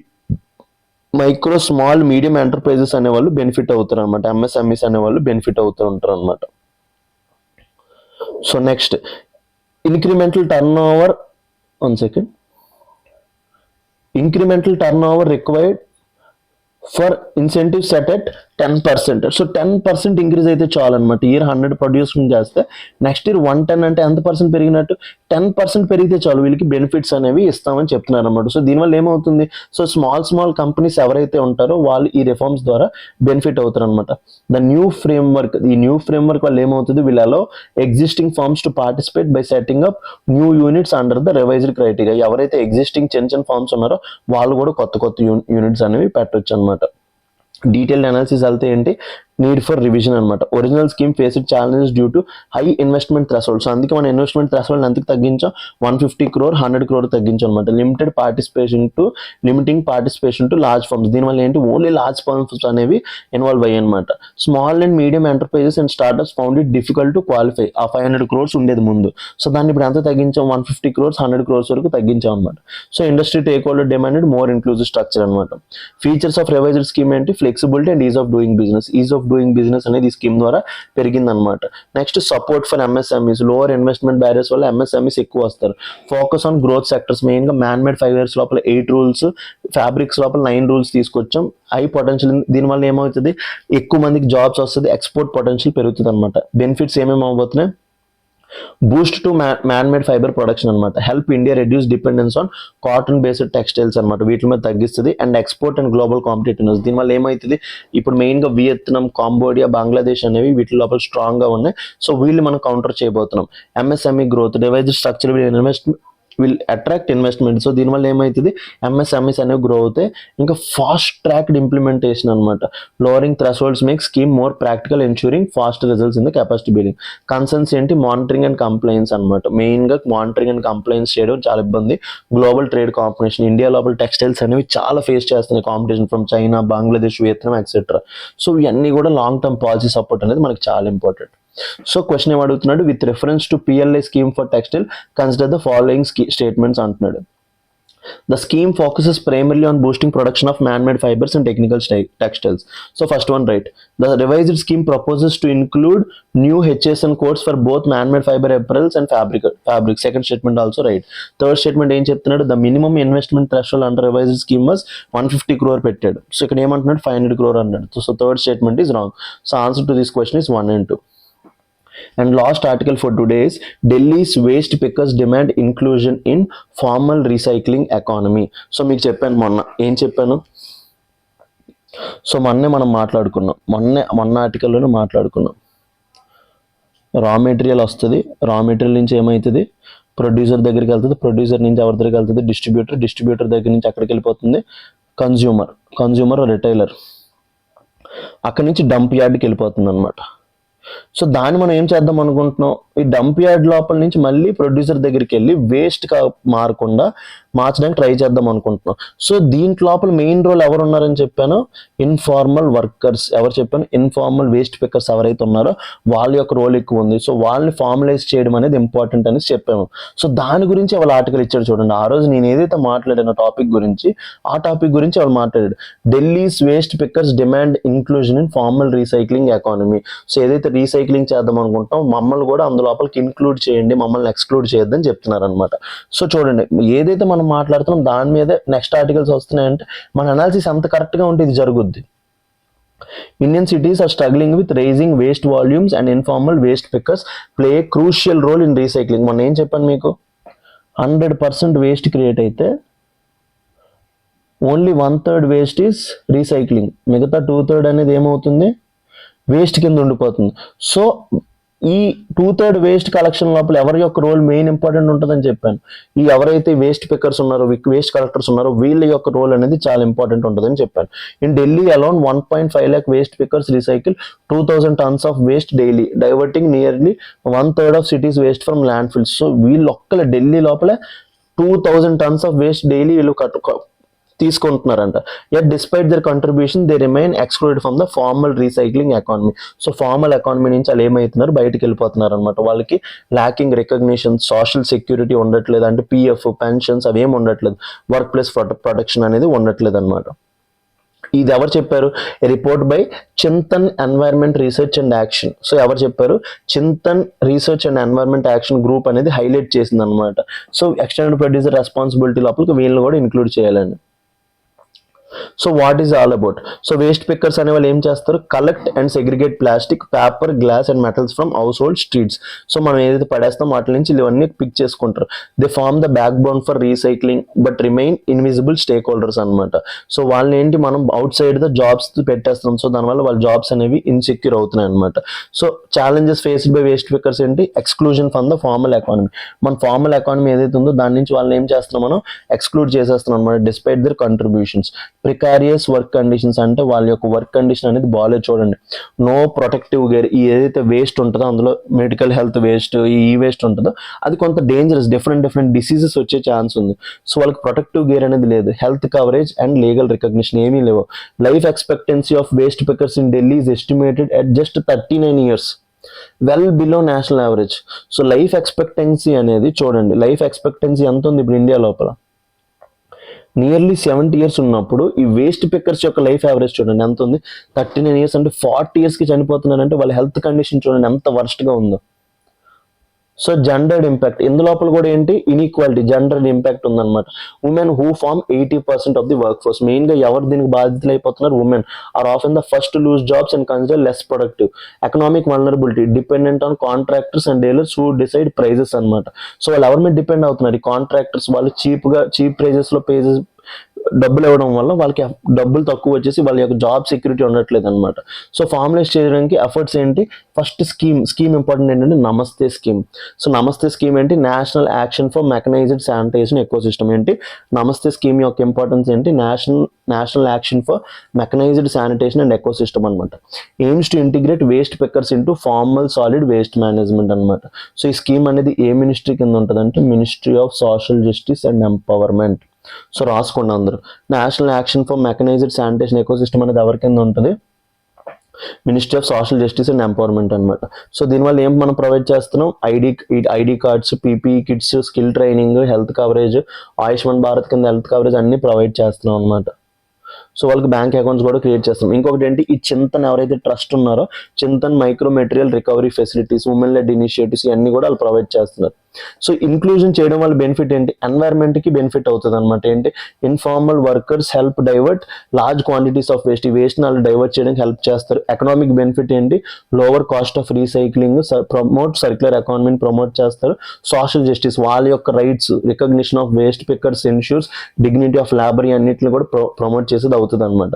మైక్రో స్మాల్ మీడియం ఎంటర్ప్రైజెస్ అనేవాళ్ళు బెనిఫిట్ అవుతారు అనమాట. MSMEs అనేవాళ్ళు బెనిఫిట్ అవుతూ ఉంటారు అనమాట. So next, incremental turnover required for incentive set at 10%. So 10% increase అయితే చాలు అనమాట. ఇయర్ 100 ప్రొడ్యూసింగ్ చేస్తే నెక్స్ట్ ఇయర్ 110 అంటే ఎంత పర్సెంట్ పెరిగినట్టు, 10% పెరిగితే చాలు వీళ్ళకి బెనిఫిట్స్ అనేవి ఇస్తామని చెప్తున్నారు అనమాట. సో దీనివల్ల ఏమవుతుంది, సో స్మాల్ కంపెనీస్ ఎవరైతే ఉంటారో వాళ్ళు ఈ రిఫార్మ్స్ ద్వారా బెనిఫిట్ అవుతారు అనమాట. ఈ న్యూ ఫ్రేమ్వర్క్ వల్ల ఏమవుతుంది, వీళ్ళలో existing firms to participate by setting up new units under the revised criteria. ఎవరైతే ఎగ్జిస్టింగ్ చిన్న ఫార్మ్స్ ఉన్నారో వాళ్ళు కూడా కొత్త యూనిట్స్ అనేవి పెట్టొచ్చు అనమాట. డీటెయిల్డ్ అనాలిసిస్ వెళ్తే ఏంటి, నీడ్ ఫర్ రివిజన్ అనమాట. Original scheme faced challenges due to high investment threshold. So అందుకే మన ఇన్వెస్ట్మెంట్ థ్రెషోల్డ్ ఎంతకు తగ్గించాం, 150 crore 100 crore తగ్గించాం అనమాట. Limiting participation to large firms. దీనివల్ల ఏంటి, ఓన్లీ లార్జ్ ఫర్మ్స్ అనేవి ఇన్వాల్వ్ అయ్యాయి అనమాట. Small and medium enterprises and startups found it difficult to qualify. ఆ 500 crores ఉండేది ముందు, సో దాన్ని ఇప్పుడు ఎంత తగ్గించాం, 150 crores 100 crores వరకు తగ్గించాం అనమాట. So industry stakeholder demanded more inclusive structure అనమాట. ఫీచర్స్ ఆఫ్ రివైజ్డ్ స్కీమ్ ఏంటి, flexibility and ease of doing business. Ease of doing business అనేది ఈ స్కీమ్ ద్వారా పెరిగిందనమాట. Next support for MSMEs. Lower investment barriers వల్ల ఎంఎస్ఎంఈస్ ఎక్కువ వస్తారు. Focus on growth sectors. Main గా మ్యాన్ మేడ్ 5 years లోపల 8 rules, ఫ్యాబ్రిక్స్ లోపల 9 rules తీసుకొచ్చాం. High potential. దీనివల్ల ఏమవుతుంది, ఎక్కువ మందికి జాబ్స్ వస్తుంది, ఎక్స్పోర్ట్ పొటెన్షియల్ పెరుగుతుంది అనమాట. బెనిఫిట్స్ ఏమేమి అవబోతున్నాయి, boost to man made fiber production అనమాట. Help India reduce dependence on cotton based textiles అనమాట. వీటి మీద తగ్గిస్తుంది. And export and global competitiveness. దీనివల్ల ఏమవుతుంది, ఇప్పుడు మెయిన్గా వియత్నాం, కాంబోడియా, బంగ్లాదేశ్ అనేవి వీటి లోపల స్ట్రాంగ్గా ఉన్నాయి. సో వీళ్ళు మనం కౌంటర్ చేయబోతున్నాం. MSME growth. Revised structure will attract investment. So దీనివల్ల ఏమవుతుంది, ఎంఎస్ఎంఈస్ అనేవి గ్రో అవుతాయి. ఇంకా ఫాస్ట్ ట్రాక్డ్ ఇంప్లిమెంటేషన్ అనమాట. Lowering thresholds make scheme more practical, ensuring fast results in the capacity building. Concerns ఏంటి, మానిటరింగ్ అండ్ కంప్లైన్స్ అనమాట. మెయిన్గా మానిటరింగ్ అండ్ కంప్లైన్స్ చేయడం చాలా ఇబ్బంది. Global trade competition. ఇండియా లోపల టెక్స్టైల్స్ అనేవి చాలా ఫేస్ చేస్తున్నాయి competition from China, Bangladesh, Vietnam etcetera. So ఇవన్నీ కూడా లాంగ్ టర్మ్ పాలసీ సపోర్ట్ అనేది మనకి చాలా ఇంపార్టెంట్. సో క్వశ్చన్ ఏమడుగుతున్నాడు, with reference to PLI scheme for textile consider the following statements అంటున్నాడు. The scheme focuses primarily on boosting production of man-made fibers and technical textiles. So first one, right. The revised scheme proposes to include new HSN codes for both man-made fiber apparels and fabric. Second statement also right. Third statement ఏం చెప్తున్నాడు, the minimum investment threshold under revised scheme was 150 crore పెట్టాడు. So ఇక్కడ ఏమంటున్నాడు, 500 crore అన్నాడు. So third statement is wrong. So answer to this question is 1 and 2. And last article for today is Delhi's waste pickers demand inclusion in formal recycling economy. So మీకు చెప్పాను మొన్న, ఏం చెప్పాను, so మనం మాట్లాడుకున్నాం, మొన్న ఆర్టికల్లోనే మాట్లాడుకున్నాం. రా మెటీరియల్ వస్తుంది, రా మెటీరియల్ నుంచి ఏమవుతుంది, ప్రొడ్యూసర్ దగ్గరికి వెళ్తుంది, ప్రొడ్యూసర్ నుంచి ఎవరి దగ్గరికి వెళ్తుంది, డిస్ట్రిబ్యూటర్ దగ్గర నుంచి అక్కడికి వెళ్ళిపోతుంది కన్జ్యూమర్ రిటైలర్, అక్కడి నుంచి డంప్ యార్డ్కి వెళ్ళిపోతుంది అనమాట. సో దాన్ని మనం ఏం చేద్దాం అనుకుంటున్నాం, ఈ డంప్ యార్డ్ లోపల నుంచి మళ్ళీ ప్రొడ్యూసర్ దగ్గరికి వెళ్ళి వేస్ట్ మార్చడానికి ట్రై చేద్దాం అనుకుంటున్నాం. సో దీంట్లో లోపల మెయిన్ రోల్ ఎవరు ఉన్నారని చెప్పాను, ఇన్ఫార్మల్ వర్కర్స్. ఎవరు చెప్పాను, ఇన్ఫార్మల్ వేస్ట్ పికర్స్ ఎవరైతే ఉన్నారో వాళ్ళ యొక్క రోల్ ఎక్కువ ఉంది. సో వాళ్ళని ఫార్మలైజ్ చేయడం అనేది ఇంపార్టెంట్ అని చెప్పాము. సో దాని గురించి వాళ్ళ ఆర్టికల్ ఇచ్చాడు చూడండి. ఆ రోజు నేను ఏదైతే మాట్లాడిన టాపిక్ గురించి, ఆ టాపిక్ గురించి వాళ్ళు మాట్లాడాడు. Delhi's waste pickers demand inclusion in formal recycling economy. So ఏదైతే రీసైక్లింగ్ చేద్దాం అనుకుంటాం, మమ్మల్ని కూడా అందులోపలికి ఇన్క్లూడ్ చేయండి, మమ్మల్ని ఎక్స్క్లూడ్ చేయొద్దని చెప్తున్నారు అనమాట. సో చూడండి, ఏదైతే మనం మాట్లాడుతున్నాం దాని మీద నెక్స్ట్ ఆర్టికల్స్ వస్తున్నాయంటే మన అనాలిసిస్ అంత కరెక్ట్గా ఉంటే ఇది జరుగుద్ది. Indian cities are struggling with raising waste volumes and informal waste pickers play a crucial role in recycling. మొన్న ఏం చెప్పాను మీకు, 100% వేస్ట్ క్రియేట్ అయితే ఓన్లీ 1/3 వేస్ట్ ఈస్ రీసైక్లింగ్, మిగతా 2/3 అనేది ఏమవుతుంది, వేస్ట్ కింద ఉండిపోతుంది. సో ఈ 2/3 వేస్ట్ కలెక్షన్ లోపల ఎవరి యొక్క రోల్ మెయిన్ ఇంపార్టెంట్ ఉంటుందని చెప్పాను. ఈ ఎవరైతే వేస్ట్ పికర్స్ ఉన్నారో, వేస్ట్ కలెక్టర్స్ ఉన్నారో, వీళ్ళ యొక్క రోల్ అనేది చాలా ఇంపార్టెంట్ ఉంటుందని చెప్పాను. In Delhi alone 1.5 lakh waste pickers recycle 2000 tons of waste daily, diverting nearly 1/3 of cities waste from landfills. So వీళ్ళు ఒక్కల ఢిల్లీ లోపల 2000 tons ఆఫ్ వేస్ట్ డైలీ వీళ్ళు తీసుకుంటున్నారంట. Yet despite their contribution they remain excluded from the formal recycling economy. So formal economy నుంచి వాళ్ళు ఏమవుతున్నారు, బయటకు వెళ్ళిపోతున్నారు అనమాట. వాళ్ళకి ల్యాకింగ్ రికగ్నిషన్, సోషల్ సెక్యూరిటీ ఉండట్లేదు, అంటే పిఎఫ్, పెన్షన్స్ అవి ఏమి ఉండట్లేదు, వర్క్ ప్లేస్ ప్రొటెక్షన్ అనేది ఉండట్లేదు అనమాట. ఇది ఎవరు చెప్పారు, report by Chintan environment research and action. So ఎవరు చెప్పారు, Chintan research and environment action group అనేది హైలైట్ చేసింది అనమాట. సో ఎక్స్టెండెడ్ ప్రొడ్యూసర్ రెస్పాన్సిబిలిటీ లోపలికి వీళ్ళని కూడా ఇంక్లూడ్ చేయాలని. So what is all about, so waste pickers అనే వాళ్ళు ఏం చేస్తారు, collect and segregate plastic, paper, glass and metals from household streets. So మనం ఏదైతే పడేస్తాం వాటి నుంచి ఇవన్నీ పిక్ చేసుకుంటారు. They form the backbone for recycling but remain invisible stakeholders అనమాట. సో వాళ్ళని ఏంటి, మనం అవుట్ సైడ్ ద జాబ్స్ పెట్టేస్తాం. సో దానివల్ల వాళ్ళ జాబ్స్ అనేవి ఇన్సెక్యూర్ అవుతున్నాయి అనమాట. So challenges faced by waste pickers ఏంటి, exclusion from the formal economy. మన ఫార్మల్ ఎకానమీ ఏదైతే ఉందో దాని నుంచి వాళ్ళని ఏం చేస్తున్నాం, మనం ఎక్స్క్లూడ్ చేసేస్తున్నాం అనమాట, despite their contributions. Precarious work conditions అంటే వాళ్ళ యొక్క వర్క్ కండిషన్ అనేది బాగాలేదు చూడండి. నో ప్రొటెక్టివ్ గేర్, ఈ ఏదైతే వేస్ట్ ఉంటుందో అందులో మెడికల్ హెల్త్ వేస్ట్, ఈ వేస్ట్ ఉంటుందో అది కొంత డేంజరస్, డిఫరెంట్ డిసీజెస్ వచ్చే ఛాన్స్ ఉంది. సో వాళ్ళకి ప్రొటెక్టివ్ గేర్ అనేది లేదు. Health coverage and legal recognition ఏమీ లేవు. Life expectancy of waste pickers in Delhi is estimated at just 39 years, well below national average. So life expectancy అనేది చూడండి, లైఫ్ ఎక్స్పెక్టెన్సీ ఎంత ఉంది ఇప్పుడు ఇండియా లోపల, నియర్లీ 70 years ఉన్నప్పుడు ఈ వేస్ట్ పిక్కర్స్ యొక్క లైఫ్ యావరేజ్ చూడండి ఎంత ఉంది, 39 years. అంటే 40 yearsకి చనిపోతున్నారంటే వాళ్ళ హెల్త్ కండిషన్ చూడండి ఎంత వర్స్ట్గా ఉందో. సో జెండర్డ్ ఇంపాక్ట్ ఇందులోపల కూడా ఏంటి, ఇన్ఈక్వాలిటీ, జెండర్డ్ ఇంపాక్ట్ ఉందన్నమాట. Women who form 80% of the workforce, మెయిన్గా ఎవరు దీనికి బాధితులు అయిపోతున్నారు, women are often the first lose jobs and consider less productive. Economic vulnerability, dependent on contractors and dealers who decide prices అనమాట. So వాళ్ళు ఎవరి మీద డిపెండ్ అవుతున్నారు, ఈ కాంట్రాక్టర్స్ వాళ్ళు చీప్ ప్రైజెస్లో డబ్బులు ఇవ్వడం వల్ల వాళ్ళకి డబ్బులు తక్కువ వచ్చేసి వాళ్ళ యొక్క జాబ్ సెక్యూరిటీ ఉండట్లేదు అనమాట. సో ఫార్ములేట్ చేయడానికి ఎఫర్ట్స్ ఏంటి, ఫస్ట్ స్కీమ్ ఇంపార్టెంట్ ఏంటంటే Namaste scheme. So Namaste scheme ఏంటి, national action for mechanized sanitization ecosystem. ఏంటి నమస్తే స్కీమ్ యొక్క ఇంపార్టెన్స్ ఏంటి, national action for mechanized sanitation and ecosystem అనమాట. Aims to integrate waste pickers into formal solid waste management అనమాట. So ఈ scheme అనేది ఏ మినిస్ట్రీ కింద ఉంటుంది అంటే ministry of social justice and empowerment. So రాసుకోండి అందరూ. National action for mechanized sanitation ecosystem అనేది ఎవరి కింద ఉంటుంది, ministry of social justice and empowerment అనమాట. సో దీనివల్ల ఏం మనం ప్రొవైడ్ చేస్తున్నాం, ID cards, PPE kits, skill training, health coverage, Ayushman Bharat కింద హెల్త్ కవరేజ్ అన్ని ప్రొవైడ్ చేస్తున్నాం అనమాట. సో వాళ్ళకి బ్యాంక్ అకౌంట్స్ కూడా క్రియేట్ చేస్తాం. ఇంకొకటి ఏంటి, ఈ చింతన్ ఎవరైతే ట్రస్ట్ ఉన్నారో Chintan micro material recovery facilities, women lead initiatives ఇవన్నీ కూడా వాళ్ళు ప్రొవైడ్ చేస్తున్నారు. సో ఇంక్లూజన్ చేయడం వల్ల బెనిఫిట్ ఏంటి, ఎన్వైర్న్మెంట్కి బెనిఫిట్ అవుతుంది అనమాట. ఏంటి, informal workers help divert large quantities of waste, ఈ వేస్ట్ వాళ్ళు డైవర్ట్ చేయడానికి హెల్ప్ చేస్తారు. ఎకనామిక్ బెనిఫిట్ ఏంటి, lower cost of recycling, promote circular ఎకానమీని ప్రమోట్ చేస్తారు. సోషల్ జస్టిస్, వాళ్ళ యొక్క rights, recognition of waste pickers ensures dignity of labour, అన్నింటిని కూడా ప్రమోట్ చేసేది అవుతుంది అనమాట.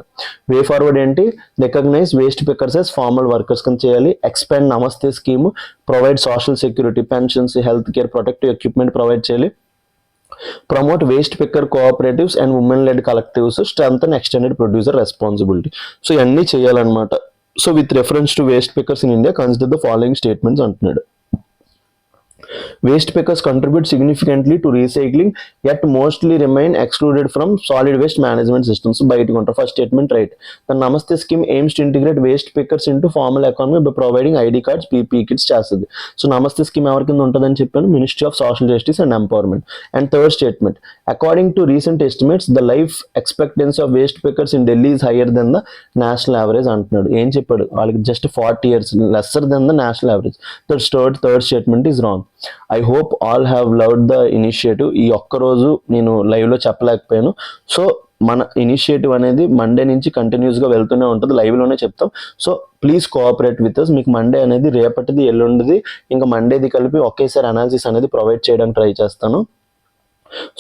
వే ఫార్వర్డ్ ఏంటి, recognize waste pickers as formal workers కింద చేయాలి. Expand Namaste scheme, provide social security, pensions, health care, protective equipment provide చేయాలి. Promote waste picker cooperatives and women lead collectives, strengthen extended producer responsibility. So ఇవన్నీ చేయాలన్నమాట. So with reference to waste pickers in India consider the following statements అంటున్నాడు. Waste pickers contribute significantly to recycling, yet mostly remain excluded from solid waste management systems. బయట కొంటారు. First statement right. The Namaste scheme aims to integrate waste pickers into formal economy by providing ID cards, PPE kits చేస్తుంది. So Namaste scheme ఎవరి కింద ఉంటుందని చెప్పాను, ministry of social justice and empowerment. And third statement, according to recent estimates the life expectancy of waste pickers in Delhi is hire then the national average అంటున్నాడు. ఏం చెప్పాడు, వాళ్ళకి just 40 years lesser than the national average. Third statement is wrong. I hope all have loved the initiative. ఈ ఒక్కరోజు నేను లైవ్లో చెప్పలేకపోయాను. So మన initiative అనేది మండే నుంచి కంటిన్యూస్గా వెళ్తూనే ఉంటుంది, లైవ్లోనే చెప్తాం. So please cooperate with us. మీకు మండే అనేది రేపటిది, ఎల్లుండిది, ఇంకా మండేది కలిపి ఒకేసారి అనాలిసిస్ అనేది ప్రొవైడ్ చేయడానికి ట్రై చేస్తాను.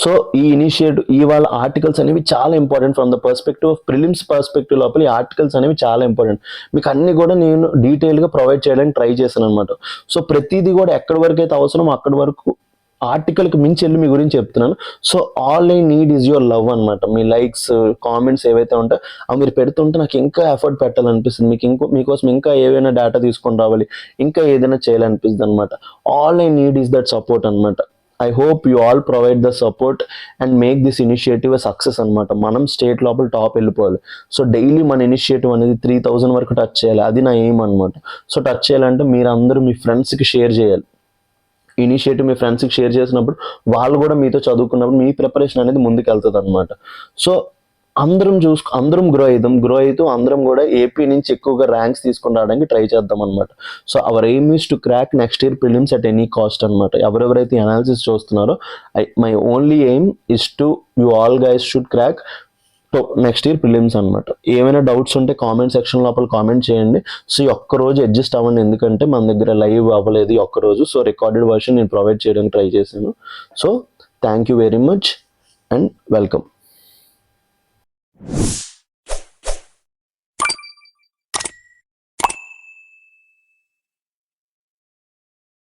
సో ఈ ఇనిషియేటివ్, ఇవాళ ఆర్టికల్స్ అనేవి చాలా important from the perspective of prelims perspective లోపల ఈ ఆర్టికల్స్ అనేవి చాలా ఇంపార్టెంట్. మీకు అన్ని కూడా నేను డీటెయిల్గా ప్రొవైడ్ చేయడానికి ట్రై చేశాను అనమాట. సో ప్రతిదీ కూడా ఎక్కడి వరకు అయితే అవసరం అక్కడి వరకు ఆర్టికల్కి మించి వెళ్ళి మీ గురించి చెప్తున్నాను. So all I need is your love అనమాట. మీ లైక్స్, కామెంట్స్ ఏవైతే ఉంటాయో అవి మీరు పెడుతుంటే నాకు ఇంకా ఎఫర్ట్ పెట్టాలనిపిస్తుంది. మీకోసం ఇంకా ఏవైనా డేటా తీసుకొని రావాలి, ఇంకా ఏదైనా చేయాలనిపిస్తుంది అనమాట. All I need is that support అనమాట. I hope you all provide the support and make this initiative a success అనమాట. మనం స్టేట్ లోపల టాప్ వెళ్ళిపోవాలి. సో డైలీ మన ఇనిషియేటివ్ అనేది 3000 వరకు టచ్ చేయాలి, అది నా ఎయిమ్ అనమాట. సో టచ్ చేయాలంటే మీరు అందరూ మీ ఫ్రెండ్స్కి షేర్ చేయాలి. ఇనిషియేటివ్ మీ ఫ్రెండ్స్కి షేర్ చేసినప్పుడు వాళ్ళు కూడా మీతో చదువుకున్నప్పుడు మీ ప్రిపరేషన్ అనేది ముందుకు వెళ్తుంది అనమాట. సో అందరం గ్రో అవుతూ అందరం కూడా ఏపీ నుంచి ఎక్కువగా ర్యాంక్స్ తీసుకొని రావడానికి ట్రై చేద్దాం అనమాట. So our aim is to crack next year prelims at any cost అనమాట. ఎవరెవరైతే అనాలిసిస్ చూస్తున్నారో my only aim is to you all guys should crack next year prelims అనమాట. ఏమైనా డౌట్స్ ఉంటే కామెంట్ సెక్షన్ లోపల కామెంట్ చేయండి. సో ఈ ఒక్కరోజు అడ్జస్ట్ అవ్వండి, ఎందుకంటే మన దగ్గర లైవ్ అవ్వలేదు ఈ ఒక్కరోజు. సో రికార్డెడ్ వర్షన్ నేను ప్రొవైడ్ చేయడానికి ట్రై చేశాను. So thank you very much and welcome.